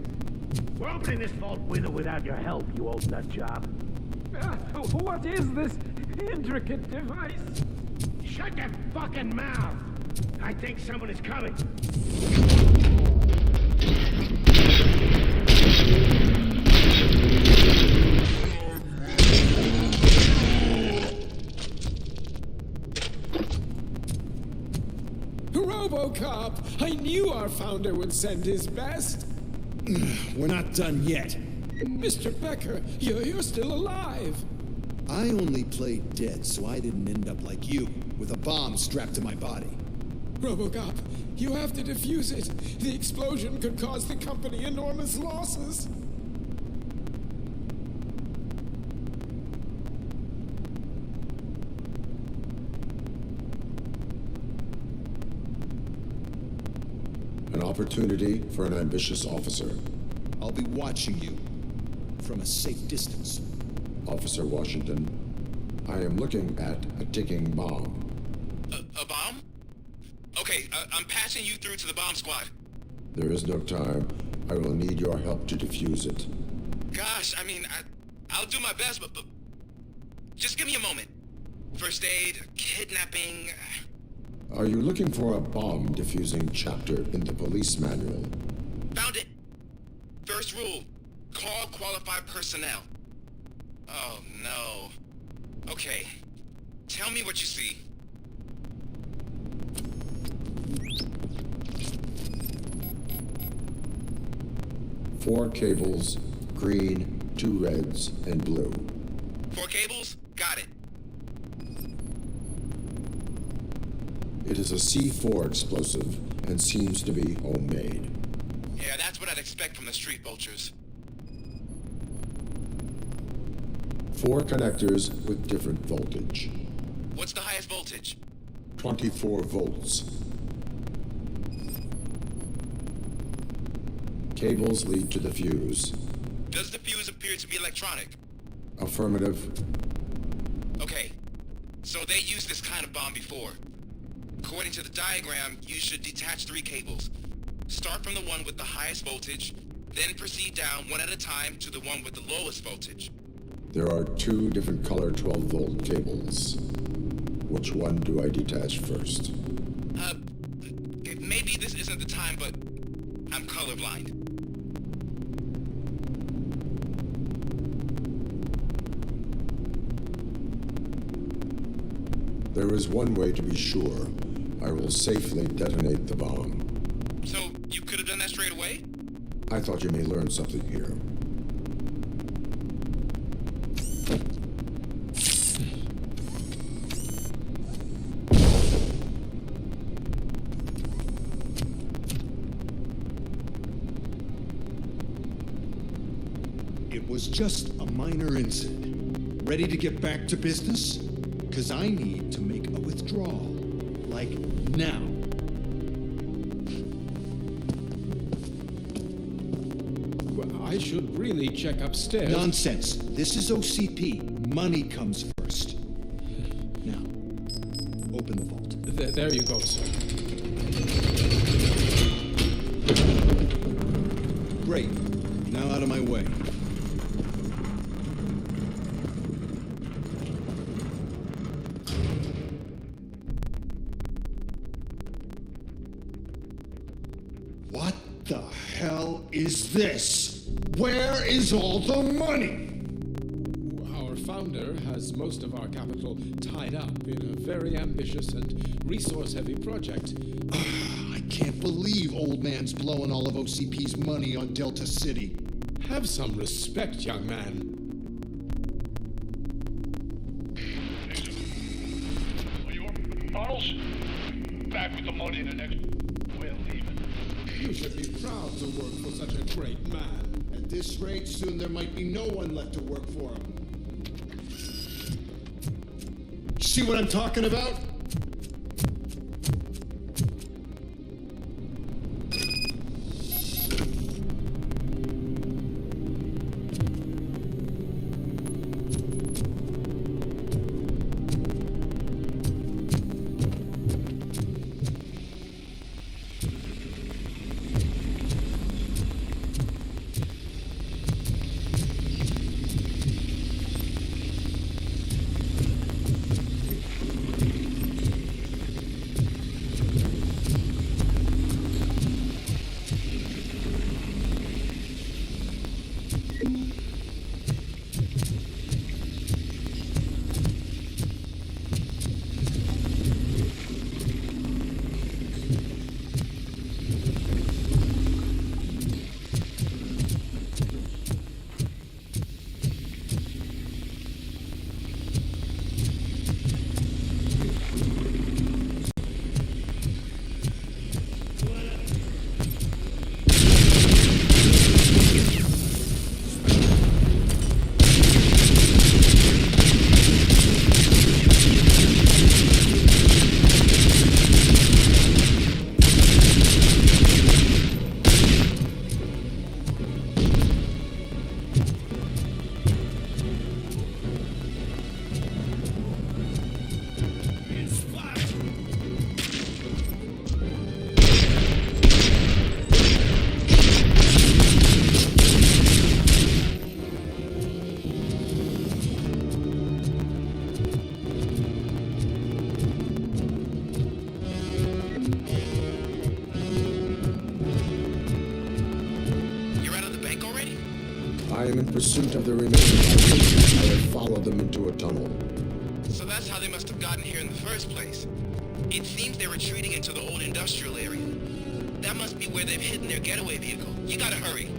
We're opening this vault with or without your help, you old nut job. What is this intricate device? Shut that fucking mouth! I think someone is coming. RoboCop! I knew our founder would send his best. We're not done yet. Mr. Becker, you're still alive. I only played dead so I didn't end up like you, with a bomb strapped to my body. RoboCop, you have to defuse it. The explosion could cause the company enormous losses. An opportunity for an ambitious officer. I'll be watching you from a safe distance. Officer Washington, I am looking at a ticking bomb. A bomb? Okay, I'm passing you through to the bomb squad. There is no time. I will need your help to defuse it. Gosh, I mean, I'll do my best, but just give me a moment. First aid, kidnapping... Are you looking for a bomb defusing chapter in the police manual? Found it! First rule, call qualified personnel. Oh, no. Okay, tell me what you see. Four cables, green, 2 reds, and blue. 4 cables? Got it. It is a C4 explosive and seems to be homemade. Yeah, that's what I'd expect from the street vultures. 4 connectors with different voltage. What's the highest voltage? 24 volts. Cables lead to the fuse. Does the fuse appear to be electronic? Affirmative. Okay, so they used this kind of bomb before. According to the diagram, you should detach 3 cables. Start from the one with the highest voltage, then proceed down one at a time to the one with the lowest voltage. There are 2 different color 12-volt cables. Which one do I detach first? Maybe this isn't the time, but I'm colorblind. There is one way to be sure. I will safely detonate the bomb. So, you could have done that straight away? I thought you may learn something here. It was just a minor incident. Ready to get back to business? Because I need to make a withdrawal. Like now. Well, I should really check upstairs. Nonsense. This is OCP. Money comes first. Now, open the vault. There you go, sir. Great. Now out of my way. What the hell is this? Where is all the money? Our founder has most of our capital tied up in a very ambitious and resource-heavy project. I can't can't believe old man's blowing all of OCP's money on Delta City. Have some respect, young man. Bottles? Back with the money in the next... We're leaving. You should be proud to work for such a great man. At this rate, soon there might be no one left to work for him. See what I'm talking about? I am in pursuit of the remaining items. I have followed them into a tunnel. So that's how they must have gotten here in the first place. It seems they're retreating into the old industrial area. That must be where they've hidden their getaway vehicle. You gotta hurry.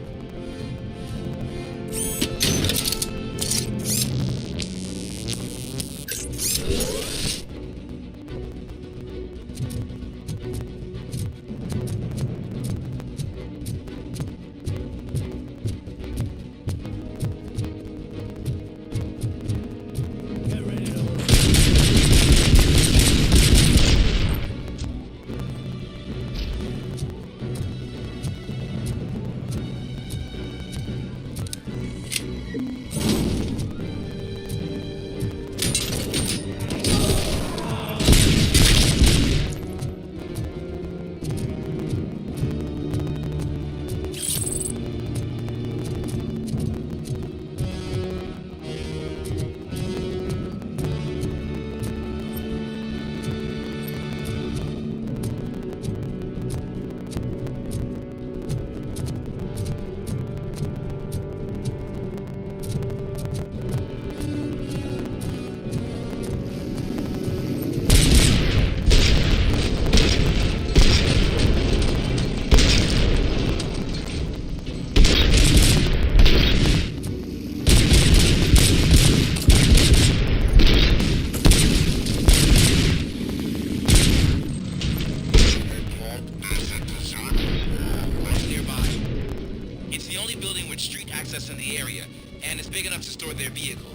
In the area, and it's big enough to store their vehicle.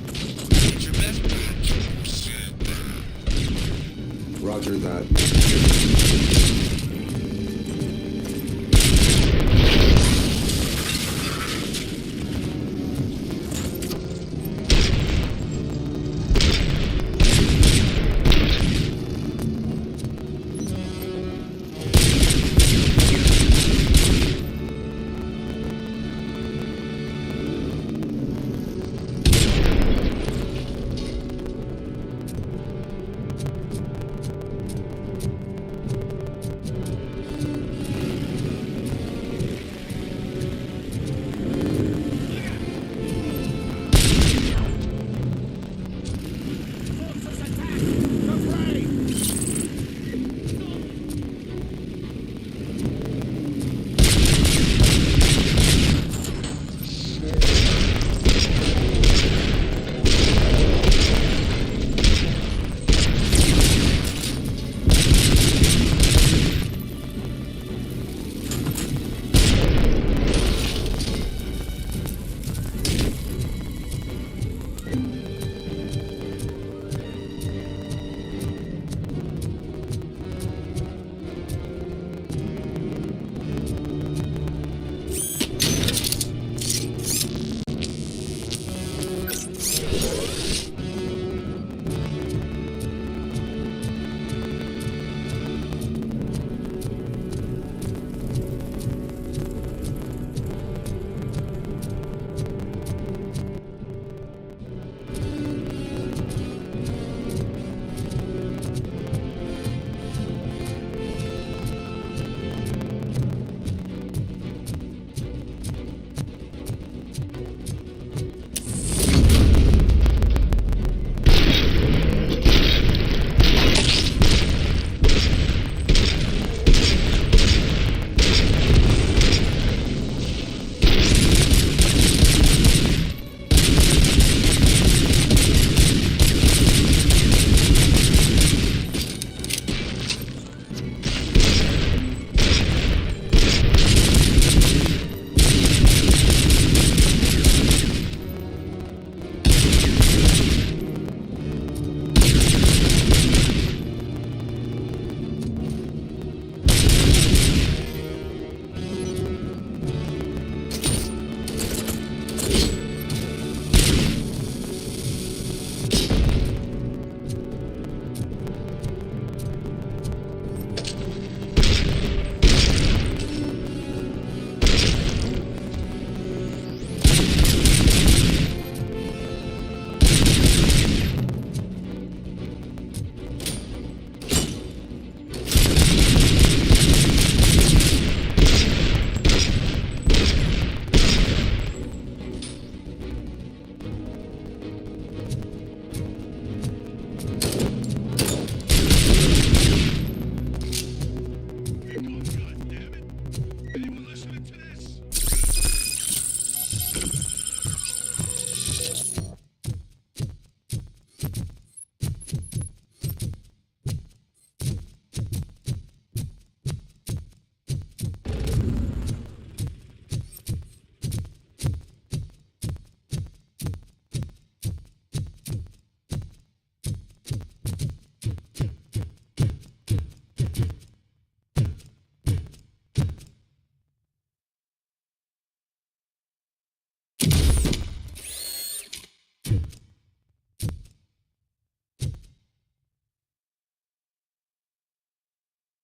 It's your best bet. Roger that.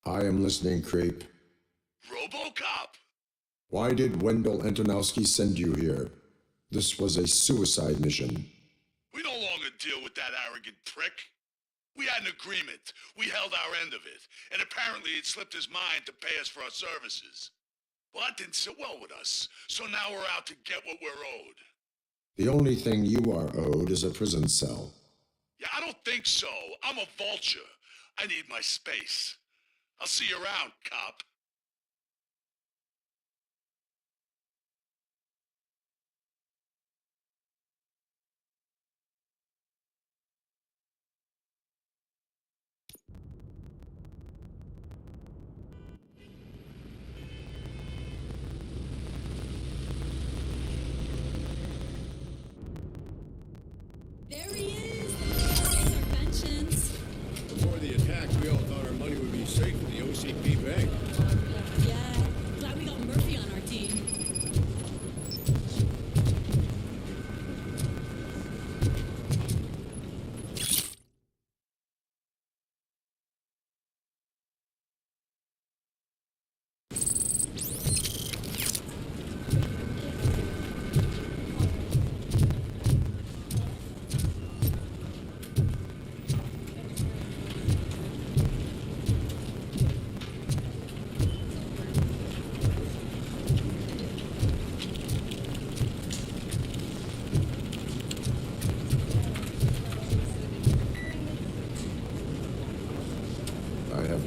I am listening, Creep. RoboCop! Why did Wendell Antonowski send you here? This was a suicide mission. We no longer deal with that arrogant prick. We had an agreement. We held our end of it. And apparently it slipped his mind to pay us for our services. Well, that didn't sit well with us. So now we're out to get what we're owed. The only thing you are owed is a prison cell. Yeah, I don't think so. I'm a vulture. I need my space. I'll see you around, cop. There he is! Our pensions. Before the attack, we all thought our money would be safe in the OCP bank. Yeah, glad we got Murphy on our team.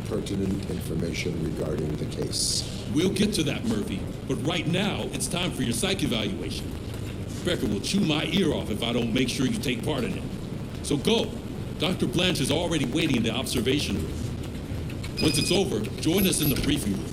Pertinent information regarding the case. We'll get to that, Murphy. But right now, it's time for your psych evaluation. Becker will chew my ear off if I don't make sure you take part in it. So go. Dr. Blanche is already waiting in the observation room. Once it's over, join us in the briefing room.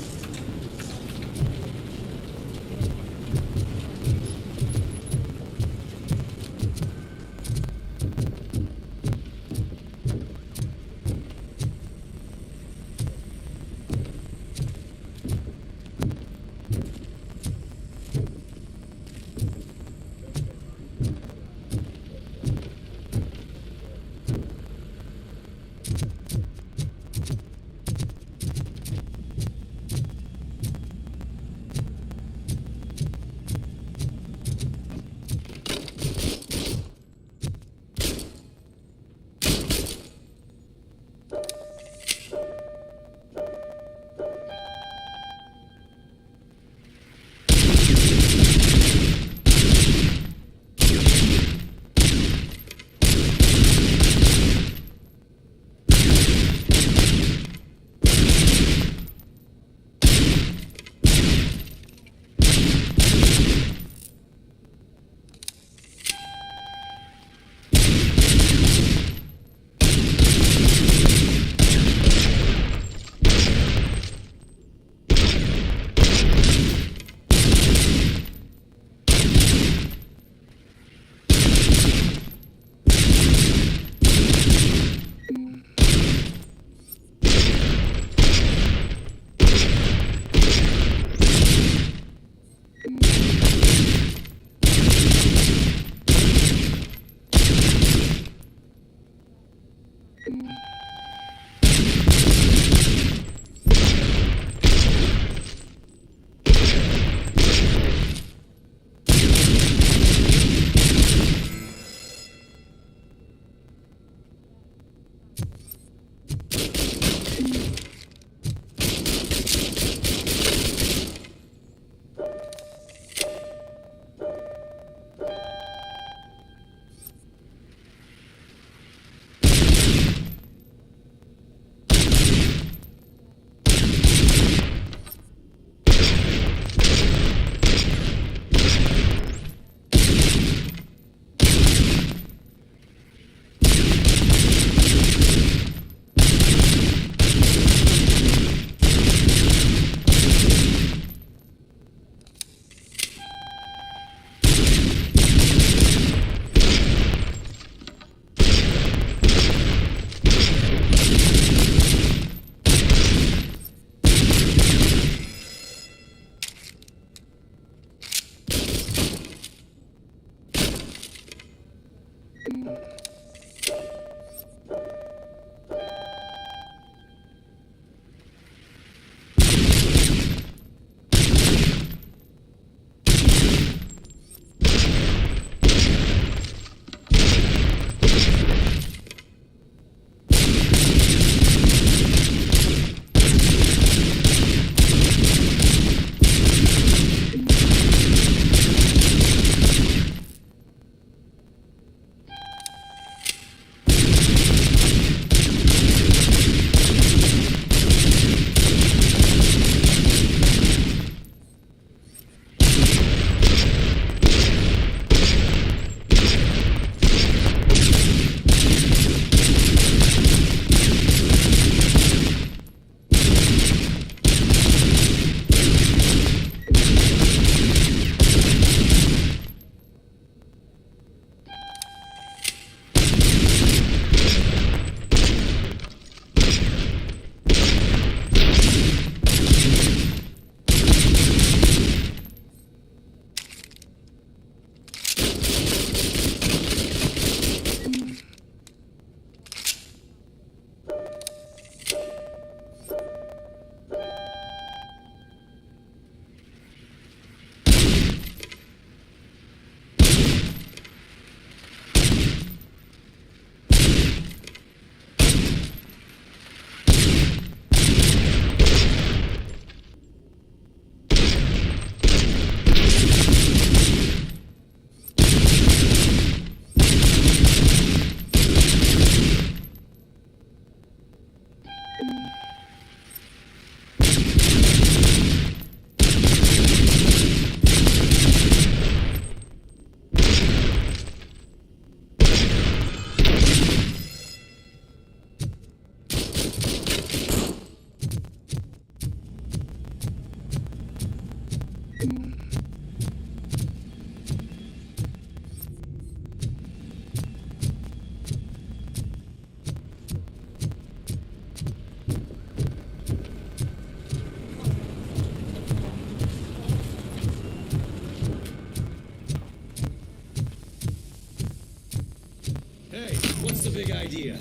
What's the big idea?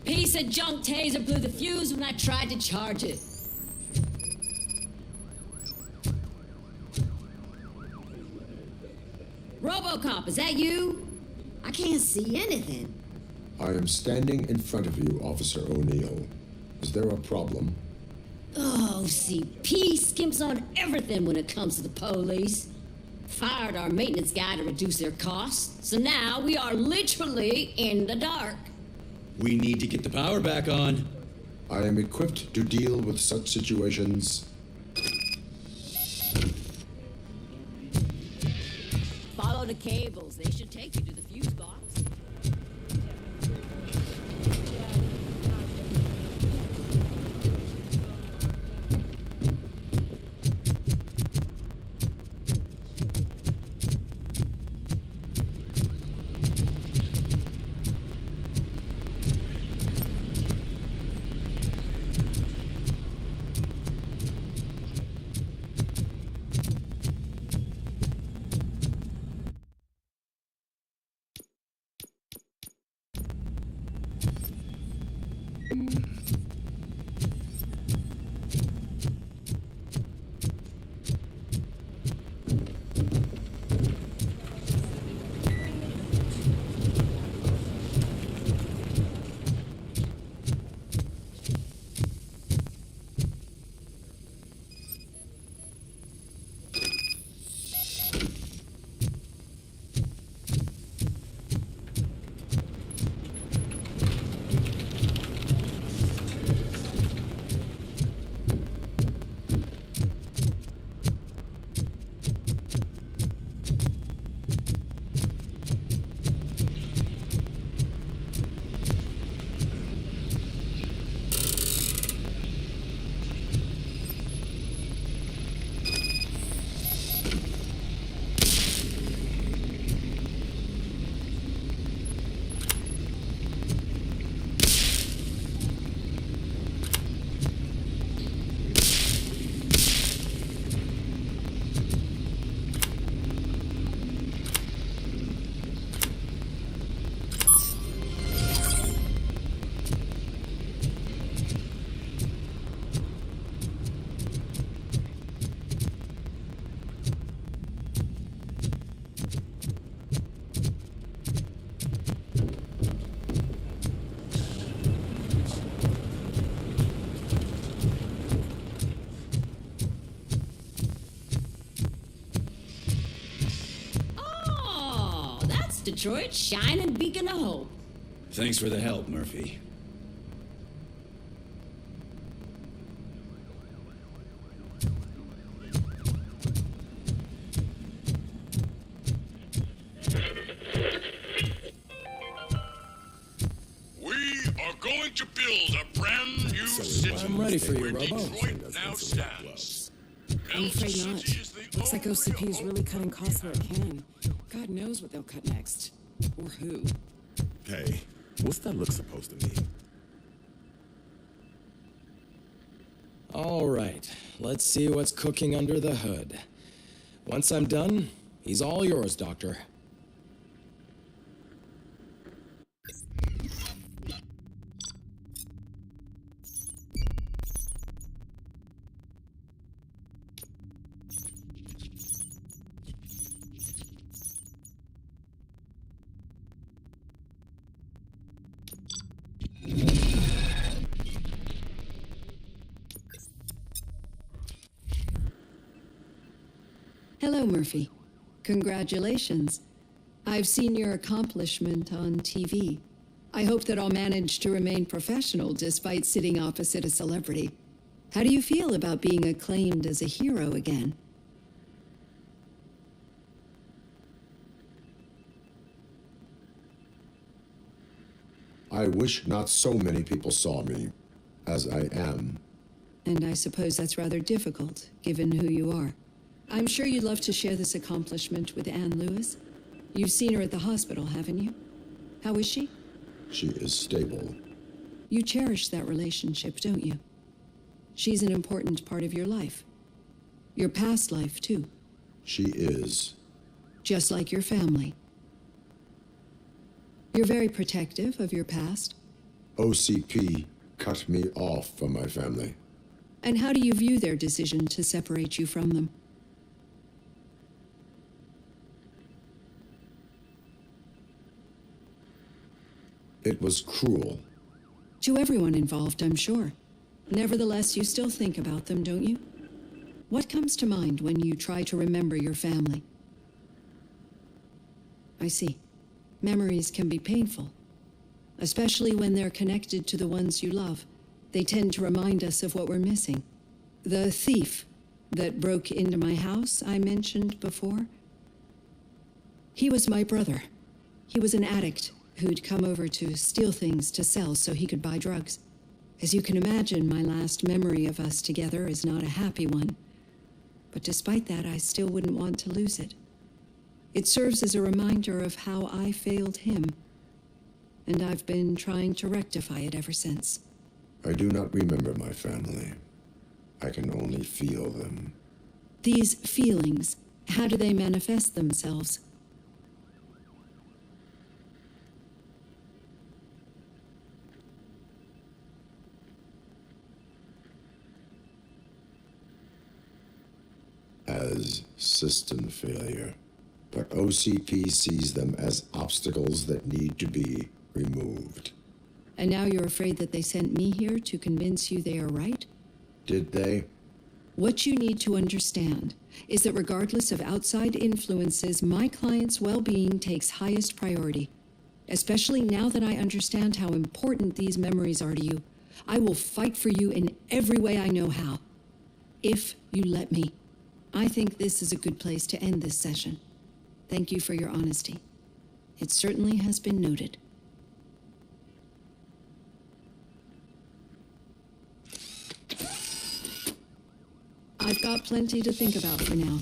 Piece of junk taser blew the fuse when I tried to charge it. RoboCop, is that you? I can't see anything. I am standing in front of you, Officer O'Neill. Is there a problem? Oh, OCP skimps on everything when it comes to the police. Fired our maintenance guy to reduce their costs, so now we are literally in the dark. We need to get the power back on. I am equipped to deal with such situations. Follow the cables. They should take you to the fuse box. West Detroit's shining beacon of hope. Thanks for the help, Murphy. Going to build a brand new city. I'm ready for you, where Robo. Detroit now stands. I'm afraid not. Looks like OCP is really cutting costs where it can. God knows what they'll cut next. Or who. Hey, what's that look supposed to mean? All right, let's see what's cooking under the hood. Once I'm done, he's all yours, Doctor. Hello, Murphy. Congratulations. I've seen your accomplishment on TV. I hope that I'll manage to remain professional despite sitting opposite a celebrity. How do you feel about being acclaimed as a hero again? I wish not so many people saw me as I am. And I suppose that's rather difficult, given who you are. I'm sure you'd love to share this accomplishment with Anne Lewis. You've seen her at the hospital, haven't you? How is she? She is stable. You cherish that relationship, don't you? She's an important part of your life. Your past life, too. She is. Just like your family. You're very protective of your past. OCP cut me off from my family. And how do you view their decision to separate you from them? It was cruel. To everyone involved, I'm sure. Nevertheless, you still think about them, don't you? What comes to mind when you try to remember your family? I see. Memories can be painful, especially when they're connected to the ones you love. They tend to remind us of what we're missing. The thief that broke into my house I mentioned before, he was my brother. He was an addict who'd come over to steal things to sell so he could buy drugs. As you can imagine, my last memory of us together is not a happy one. But despite that, I still wouldn't want to lose it. It serves as a reminder of how I failed him, and I've been trying to rectify it ever since. I do not remember my family. I can only feel them. These feelings, how do they manifest themselves? As system failure. But OCP sees them as obstacles that need to be removed. And now you're afraid that they sent me here to convince you they are right? Did they? What you need to understand is that regardless of outside influences, my client's well-being takes highest priority. Especially now that I understand how important these memories are to you. I will fight for you in every way I know how. If you let me. I think this is a good place to end this session. Thank you for your honesty. It certainly has been noted. I've got plenty to think about for now.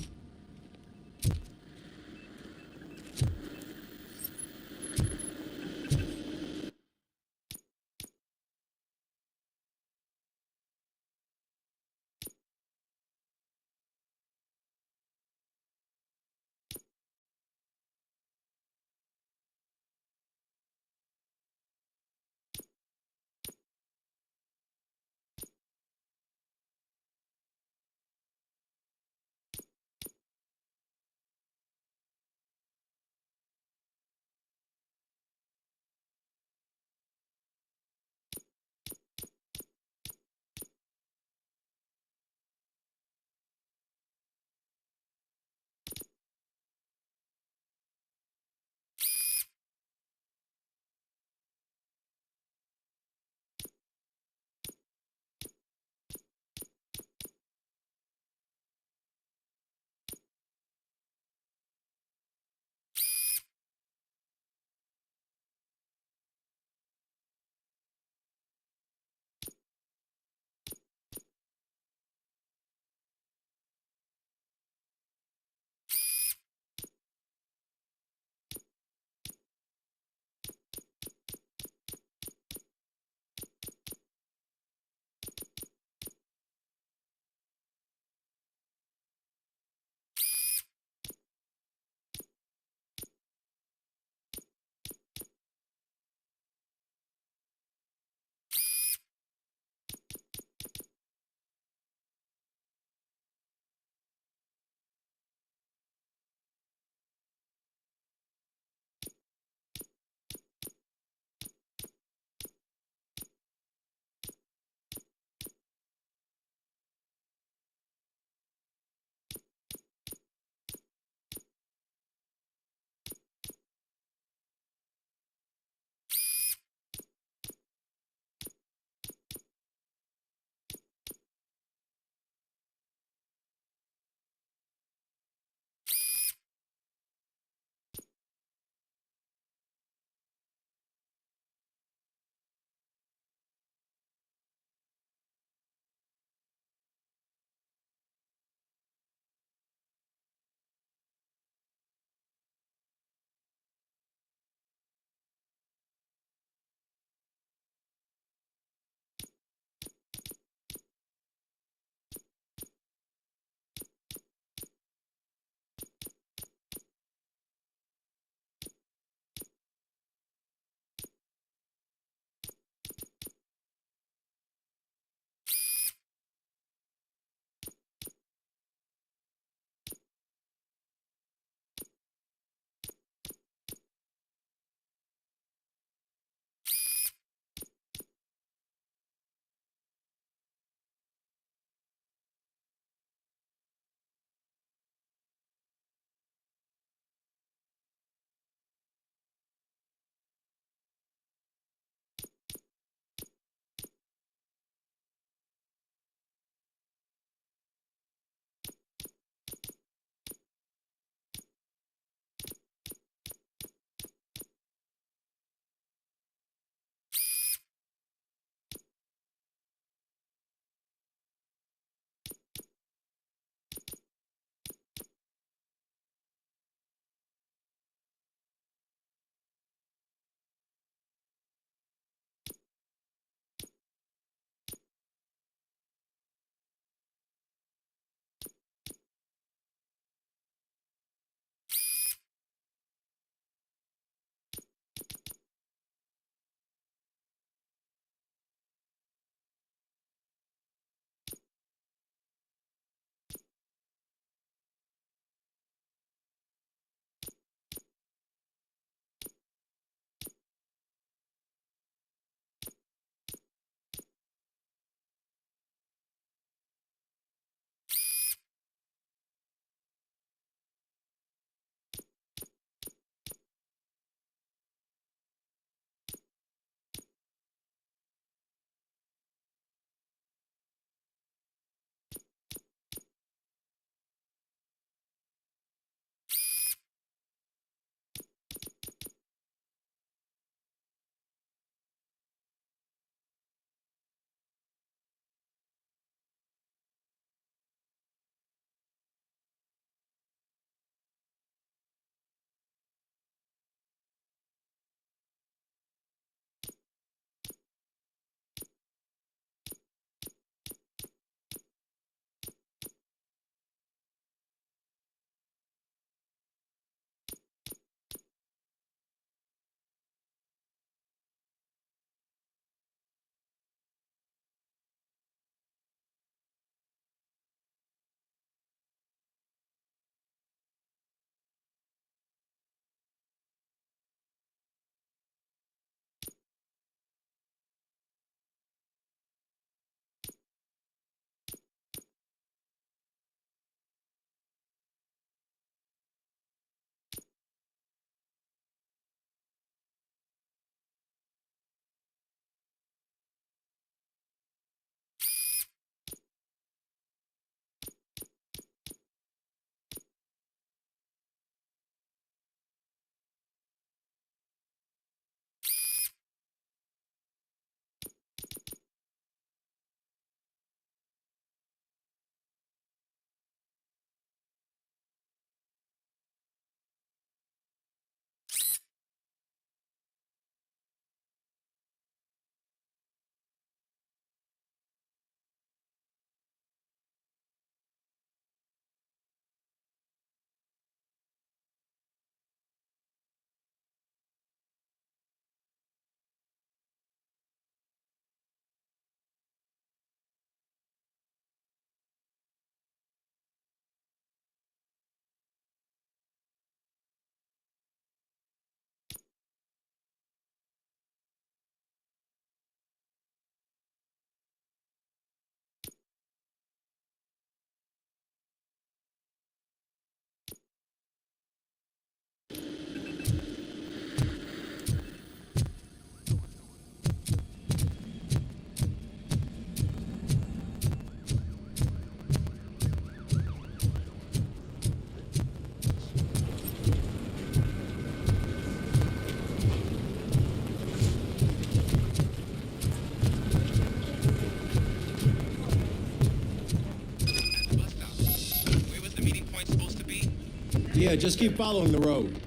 Yeah, just keep following the road.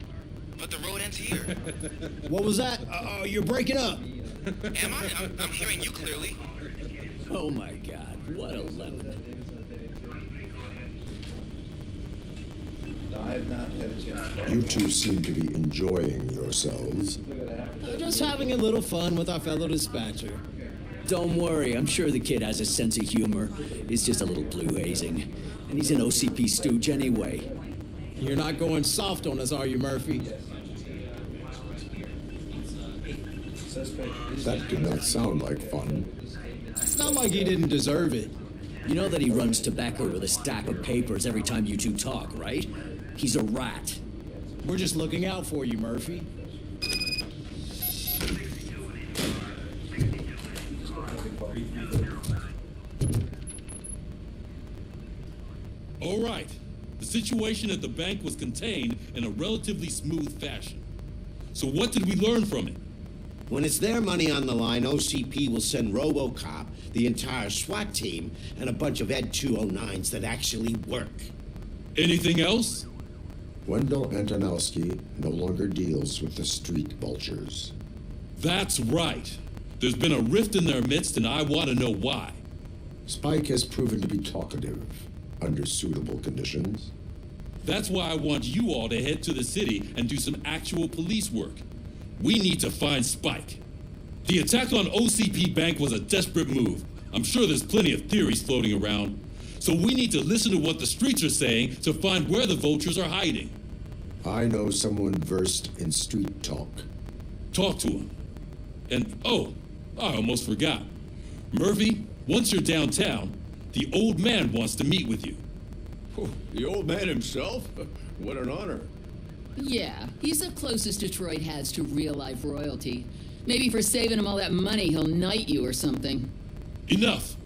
But the road ends here. What was that? You're breaking up. Am I? I'm hearing you clearly. Oh my God, what a lemon. You two seem to be enjoying yourselves. We're just having a little fun with our fellow dispatcher. Don't worry, I'm sure the kid has a sense of humor. It's just a little blue hazing. And he's an OCP stooge anyway. You're not going soft on us, are you, Murphy? That did not sound like fun. It's not like he didn't deserve it. You know that he runs tobacco with a stack of papers every time you two talk, right? He's a rat. We're just looking out for you, Murphy. All right. The situation at the bank was contained in a relatively smooth fashion. So what did we learn from it? When it's their money on the line, OCP will send RoboCop, the entire SWAT team, and a bunch of Ed 209s that actually work. Anything else? Wendell Antonowski no longer deals with the street vultures. That's right. There's been a rift in their midst, and I want to know why. Spike has proven to be talkative under suitable conditions. That's why I want you all to head to the city and do some actual police work. We need to find Spike. The attack on OCP Bank was a desperate move. I'm sure there's plenty of theories floating around. So we need to listen to what the streets are saying to find where the vultures are hiding. I know someone versed in street talk. Talk to him. And, oh, I almost forgot. Murphy, once you're downtown, the old man wants to meet with you. Oh, the old man himself? What an honor. Yeah, he's the closest Detroit has to real-life royalty. Maybe for saving him all that money, he'll knight you or something. Enough.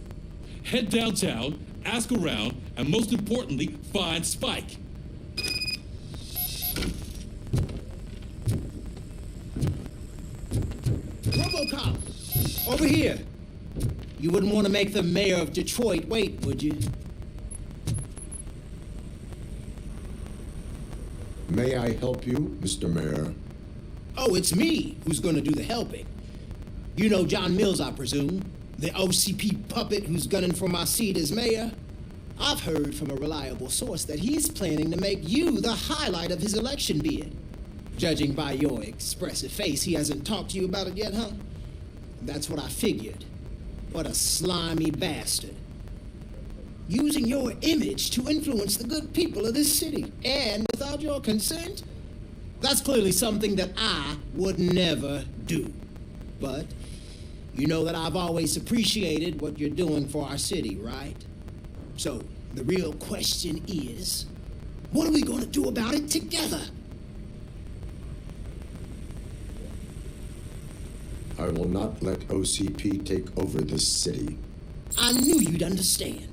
Head downtown, ask around, and most importantly, find Spike. RoboCop! Over here! You wouldn't want to make the mayor of Detroit wait, would you? May I help you, Mr. Mayor? Oh, it's me who's going to do the helping. You know John Mills, I presume, the OCP puppet who's gunning for my seat as mayor. I've heard from a reliable source that he's planning to make you the highlight of his election bid. Judging by your expressive face, he hasn't talked to you about it yet, huh? That's what I figured. What a slimy bastard. Using your image to influence the good people of this city, and without your consent? That's clearly something that I would never do. But you know that I've always appreciated what you're doing for our city, right? So the real question is, what are we going to do about it together? I will not let OCP take over this city. I knew you'd understand.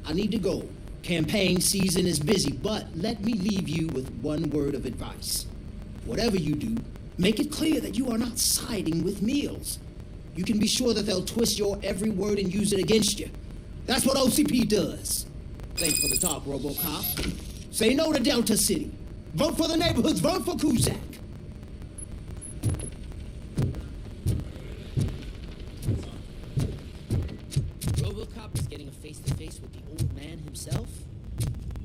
I need to go. Campaign season is busy, but let me leave you with one word of advice. Whatever you do, make it clear that you are not siding with Mills. You can be sure that they'll twist your every word and use it against you. That's what OCP does. Thanks for the talk, RoboCop. Say no to Delta City. Vote for the neighborhoods. Vote for Cusack. RoboCop is getting a face-to-face with the old man himself?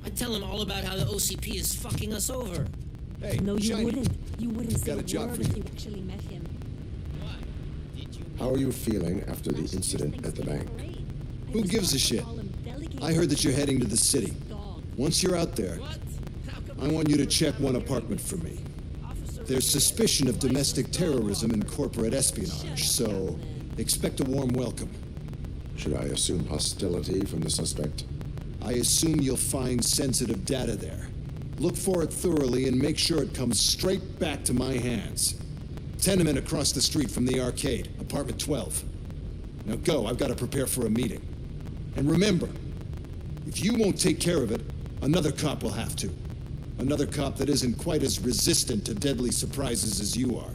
I tell him all about how the OCP is fucking us over. Hey, no, you Shiny. wouldn't. You wouldn't say Got a job word for if you. you actually met him. How are you feeling after the incident at the bank? Who gives a shit? I heard that you're heading to the city. Once you're out there, I want you to check one apartment for me. There's suspicion of domestic terrorism and corporate espionage, so expect a warm welcome. Should I assume hostility from the suspect? I assume you'll find sensitive data there. Look for it thoroughly and make sure it comes straight back to my hands. Tenement across the street from the arcade, apartment 12. Now go, I've got to prepare for a meeting. And remember, if you won't take care of it, another cop will have to. Another cop that isn't quite as resistant to deadly surprises as you are.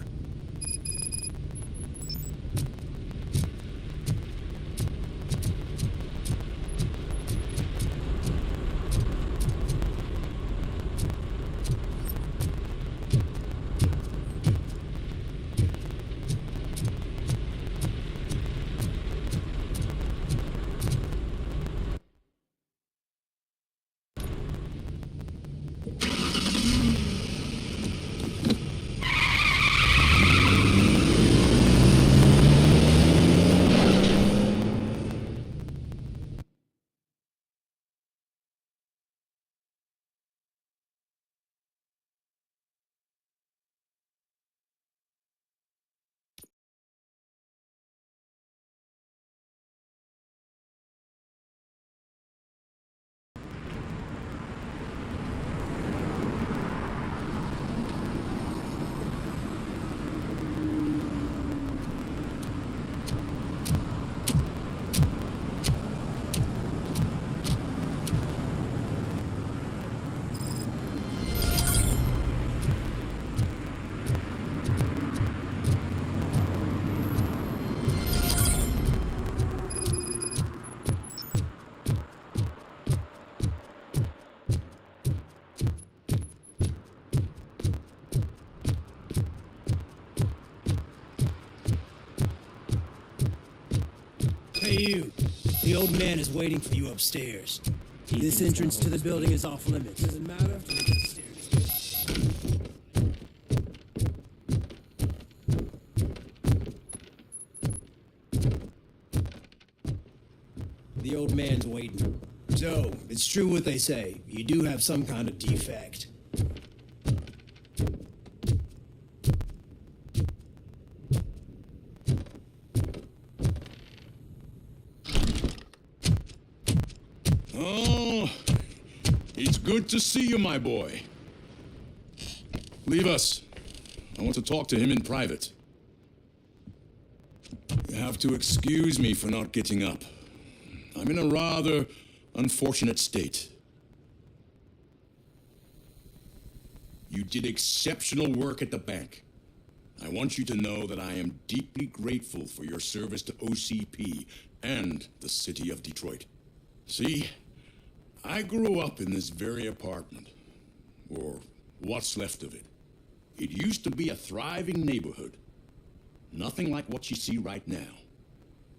you. The old man is waiting for you upstairs. This entrance to the building is off limits. Doesn't matter if we get stairs. The old man's waiting. So, it's true what they say. You do have some kind of defect. Oh, it's good to see you, my boy. Leave us. I want to talk to him in private. You have to excuse me for not getting up. I'm in a rather unfortunate state. You did exceptional work at the bank. I want you to know that I am deeply grateful for your service to OCP and the city of Detroit. See, I grew up in this very apartment, or what's left of it. It used to be a thriving neighborhood. Nothing like what you see right now.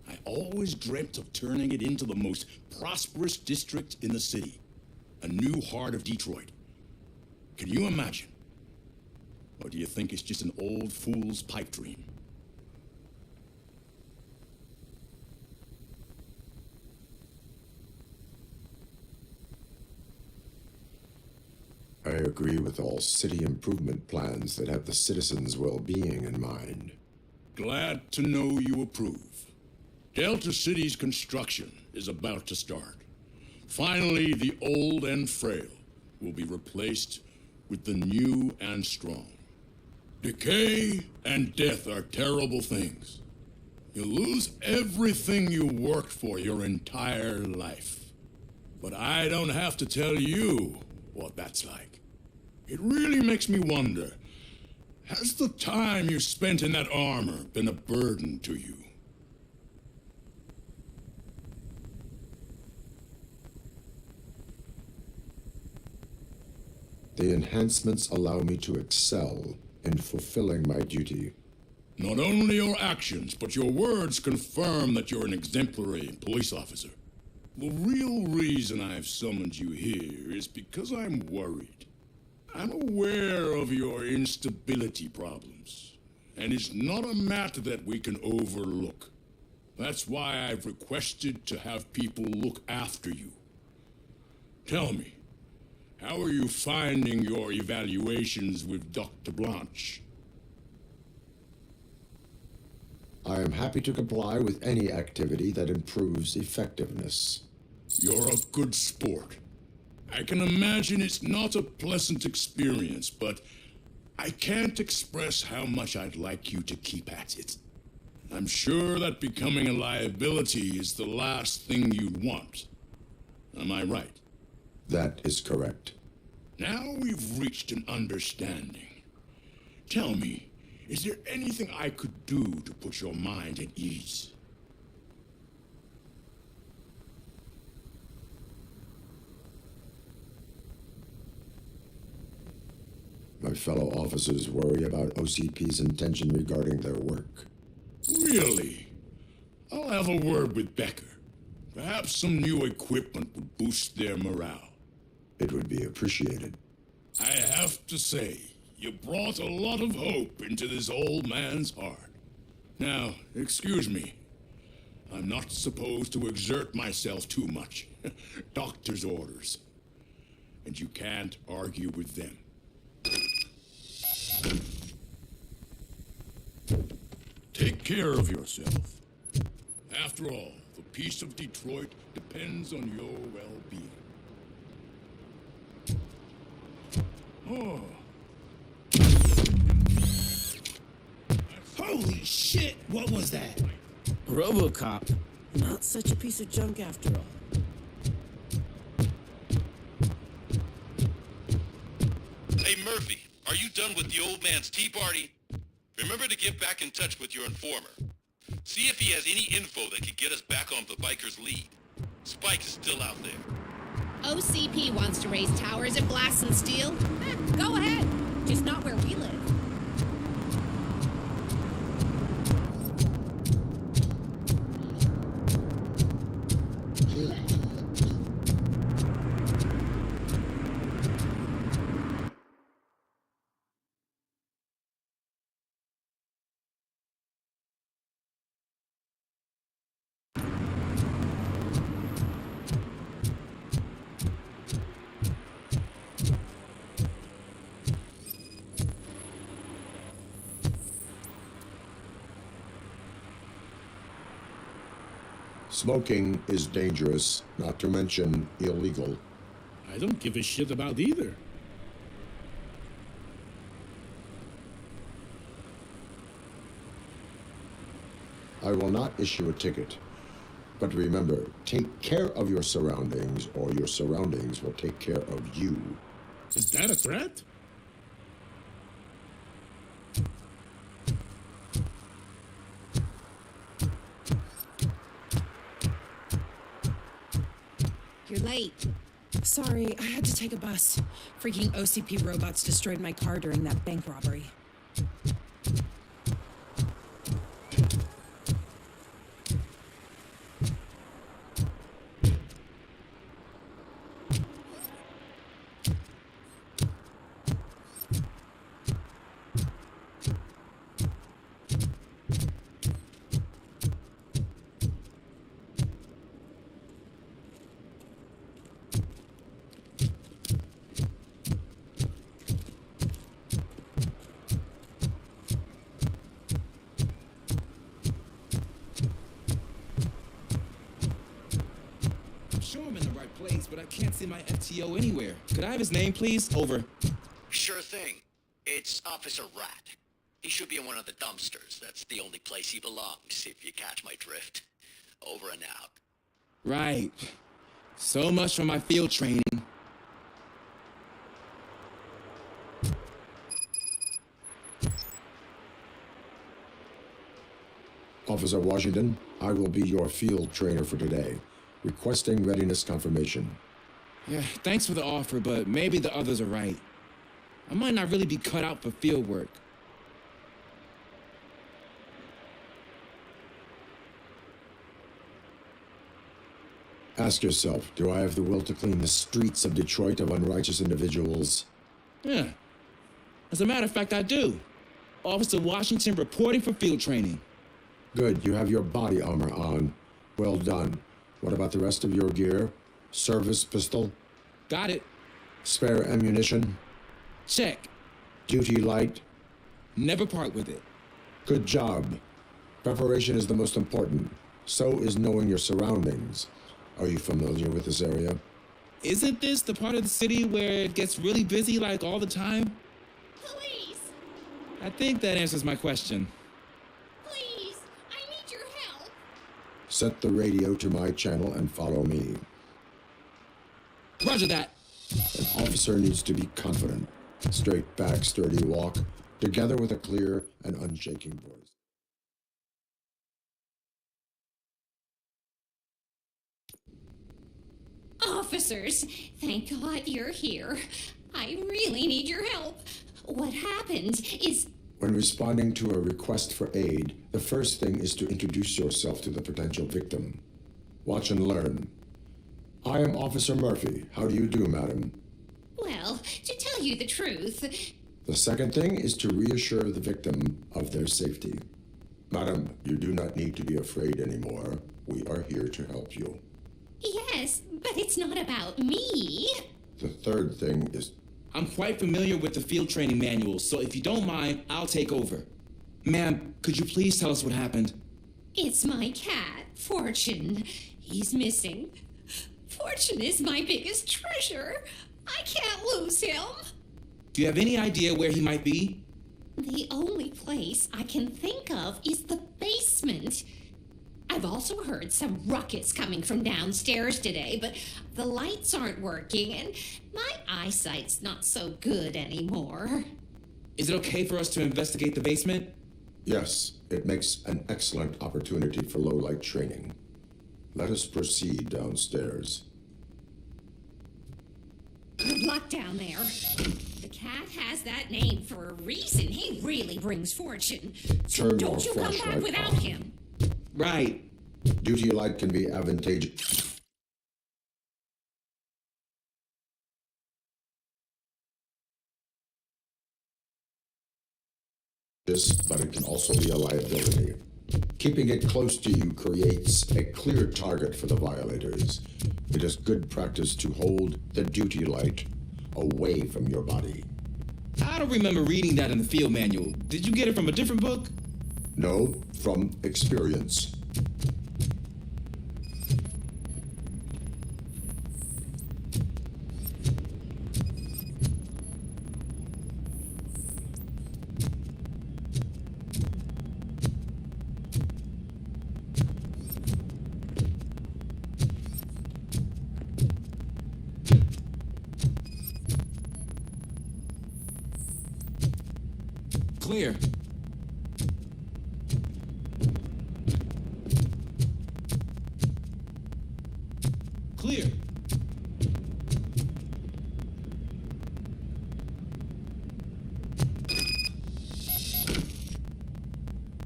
I always dreamt of turning it into the most prosperous district in the city. A new heart of Detroit. Can you imagine? Or do you think it's just an old fool's pipe dream? I agree with all city improvement plans that have the citizens' well-being in mind. Glad to know you approve. Delta City's construction is about to start. Finally, the old and frail will be replaced with the new and strong. Decay and death are terrible things. You lose everything you worked for your entire life. But I don't have to tell you what that's like. It really makes me wonder, has the time you spent in that armor been a burden to you? The enhancements allow me to excel in fulfilling my duty. Not only your actions, but your words confirm that you're an exemplary police officer. The real reason I've summoned you here is because I'm worried. I'm aware of your instability problems, and it's not a matter that we can overlook. That's why I've requested to have people look after you. Tell me, how are you finding your evaluations with Dr. Blanche? I am happy to comply with any activity that improves effectiveness. You're a good sport. I can imagine it's not a pleasant experience, but I can't express how much I'd like you to keep at it. I'm sure that becoming a liability is the last thing you'd want. Am I right? That is correct. Now we've reached an understanding. Tell me, is there anything I could do to put your mind at ease? My fellow officers worry about OCP's intention regarding their work. Really? I'll have a word with Becker. Perhaps some new equipment would boost their morale. It would be appreciated. I have to say, you brought a lot of hope into this old man's heart. Now, excuse me. I'm not supposed to exert myself too much. Doctor's orders. And you can't argue with them. Take care of yourself. After all, the peace of Detroit depends on your well-being. Oh. Holy shit! What was that? RoboCop. Not such a piece of junk after all. Hey, Murphy, are you done with the old man's tea party? Remember to get back in touch with your informer. See if he has any info that could get us back on the biker's lead. Spike is still out there. OCP wants to raise towers of glass and steel? Go ahead. Just not where we live. Smoking is dangerous, not to mention illegal. I don't give a shit about either. I will not issue a ticket. But remember, take care of your surroundings, or your surroundings will take care of you. Is that a threat? You're late. Sorry, I had to take a bus. Freaking OCP robots destroyed my car during that bank robbery. But I can't see my FTO anywhere. Could I have his name, please? Over. Sure thing. It's Officer Rat. He should be in one of the dumpsters. That's the only place he belongs, if you catch my drift. Over and out. Right. So much for my field training. Officer Washington, I will be your field trainer for today. Requesting readiness confirmation. Yeah, thanks for the offer, but maybe the others are right. I might not really be cut out for field work. Ask yourself, do I have the will to clean the streets of Detroit of unrighteous individuals? Yeah. As a matter of fact, I do. Officer Washington reporting for field training. Good, you have your body armor on. Well done. What about the rest of your gear? Service pistol? Got it. Spare ammunition? Check. Duty light? Never part with it. Good job. Preparation is the most important. So is knowing your surroundings. Are you familiar with this area? Isn't this the part of the city where it gets really busy like all the time? Police! I think that answers my question. Please! I need your help! Set the radio to my channel and follow me. Roger that. An officer needs to be confident. Straight back, sturdy walk, together with a clear and unshaking voice. Officers, thank God you're here. I really need your help. What happened is... When responding to a request for aid, the first thing is to introduce yourself to the potential victim. Watch and learn. I am Officer Murphy. How do you do, madam? Well, to tell you the truth... The second thing is to reassure the victim of their safety. Madam, you do not need to be afraid anymore. We are here to help you. Yes, but it's not about me. The third thing is... I'm quite familiar with the field training manuals, so if you don't mind, I'll take over. Ma'am, could you please tell us what happened? It's my cat, Fortune. He's missing. Fortune is my biggest treasure. I can't lose him. Do you have any idea where he might be? The only place I can think of is the basement. I've also heard some ruckus coming from downstairs today, but the lights aren't working and my eyesight's not so good anymore. Is it okay for us to investigate the basement? Yes, it makes an excellent opportunity for low-light training. Let us proceed downstairs. Good luck down there. The cat has that name for a reason. He really brings fortune. So Turn don't your you come back flashlight without on. him. Right. Duty light can be advantageous. But it can also be a liability. Keeping it close to you creates a clear target for the violators. It is good practice to hold the duty light away from your body. I don't remember reading that in the field manual. Did you get it from a different book? No, from experience. Clear. Clear.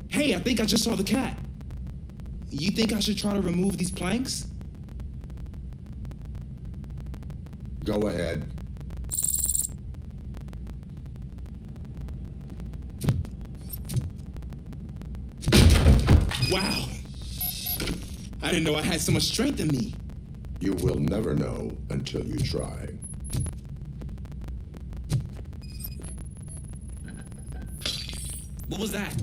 Hey, I think I just saw the cat. You think I should try to remove these planks? Go ahead. Wow. I didn't know I had so much strength in me. You will never know until you try. What was that?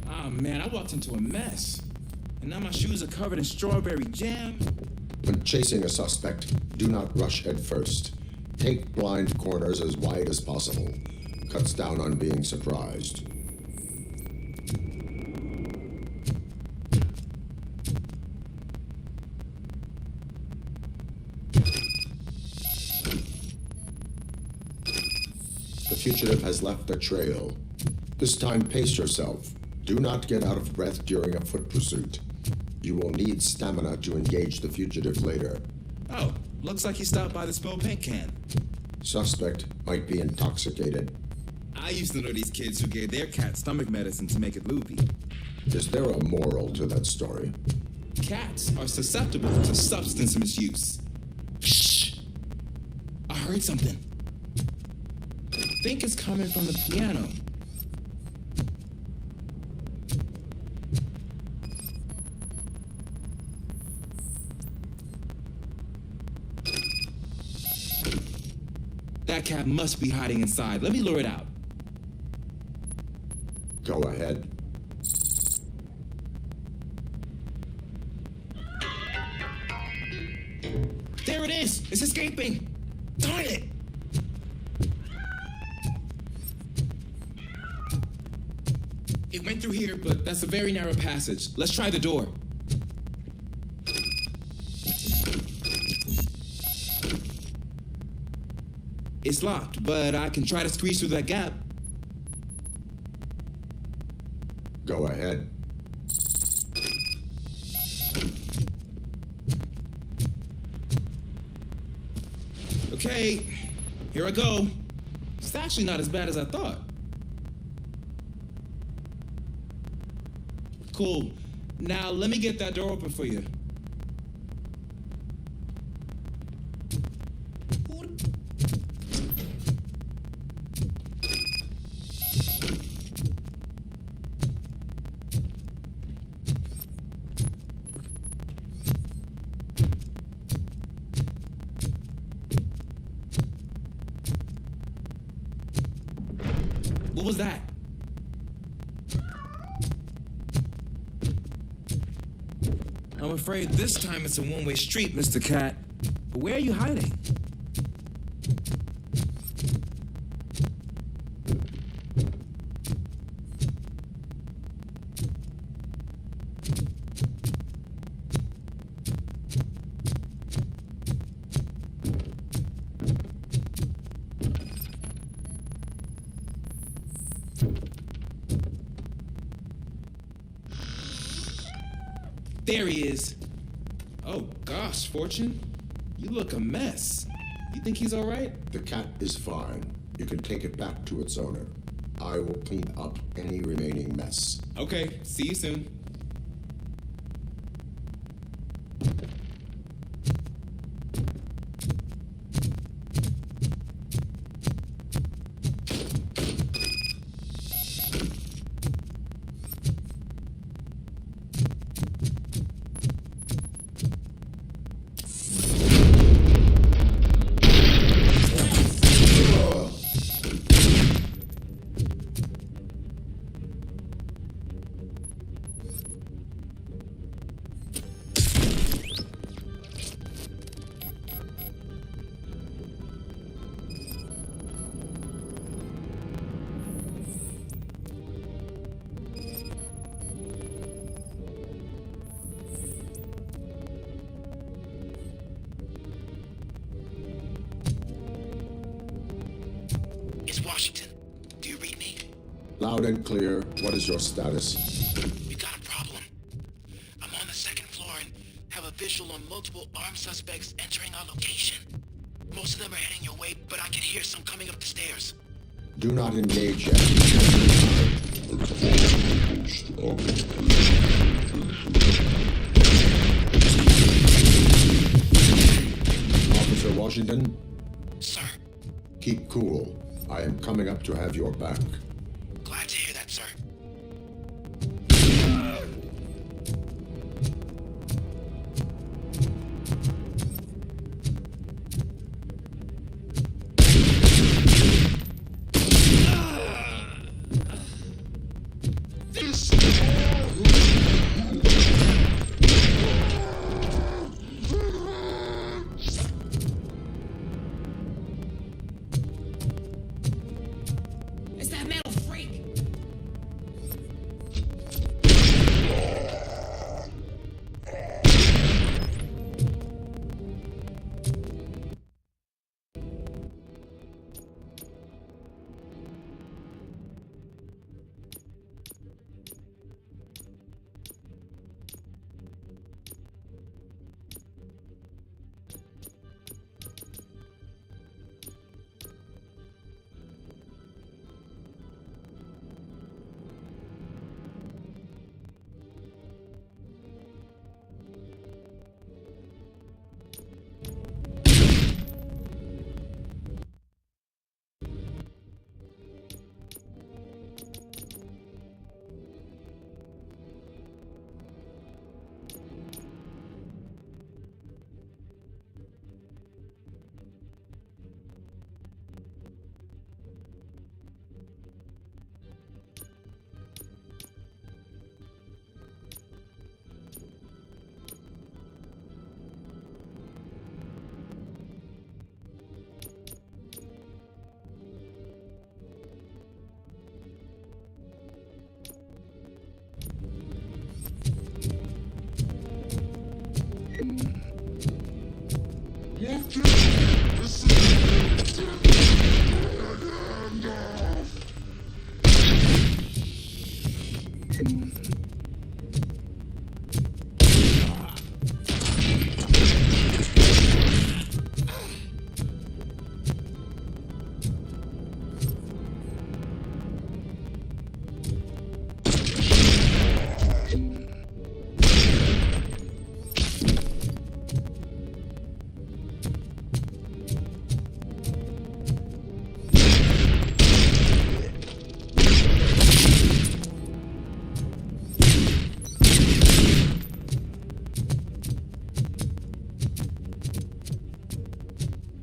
Oh man, I walked into a mess. And now my shoes are covered in strawberry jam. When chasing a suspect, do not rush head first. Take blind corners as wide as possible. Cuts down on being surprised. The fugitive has left a trail. This time, pace yourself. Do not get out of breath during a foot pursuit. You will need stamina to engage the fugitive later. Oh, looks like he stopped by the spilled paint can. Suspect might be intoxicated. I used to know these kids who gave their cat stomach medicine to make it loopy. Is there a moral to that story? Cats are susceptible to substance misuse. Shh! I heard something. I think it's coming from the piano. That cat must be hiding inside. Let me lure it out. Go ahead. There it is! It's escaping! Darn it! It went through here, but that's a very narrow passage. Let's try the door. It's locked, but I can try to squeeze through that gap. Go ahead. Okay, here I go. It's actually not as bad as I thought. Cool. Now let me get that door open for you. What was that? I'm afraid this time it's a one-way street, Mr. Cat. But where are you hiding? There he is. Oh gosh, Fortune. You look a mess. You think he's all right? The cat is fine. You can take it back to its owner. I will clean up any remaining mess. Okay, see you soon. It's Washington. Do you read me? Loud and clear. What is your status? We got a problem. I'm on the second floor and have a visual on multiple armed suspects entering our location. Most of them are heading your way, but I can hear some coming up the stairs. Do not engage yet. Officer Washington? Sir. Keep cool. I am coming up to have your back. Glad to hear that, sir. It's that metal freak!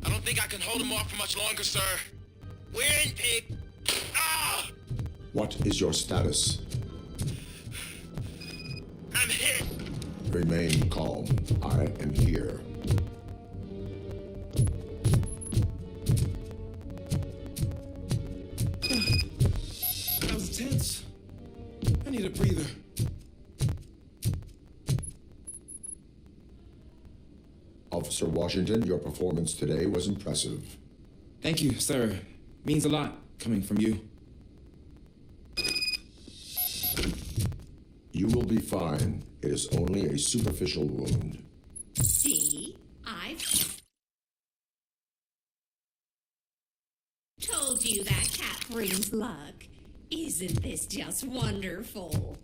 I don't think I can hold him off for much longer, sir. We're in, Pete. Ah! What is your status? I'm hit. Remain calm. I am here. That was tense. I need a breather. Officer Washington, your performance today was impressive. Thank you, sir. Means a lot coming from you. You will be fine. It is only a superficial wound. See? I've told you that cat brings luck. Isn't this just wonderful?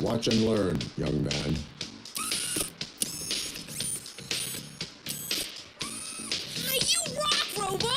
Watch and learn, young man. You rock, Robo!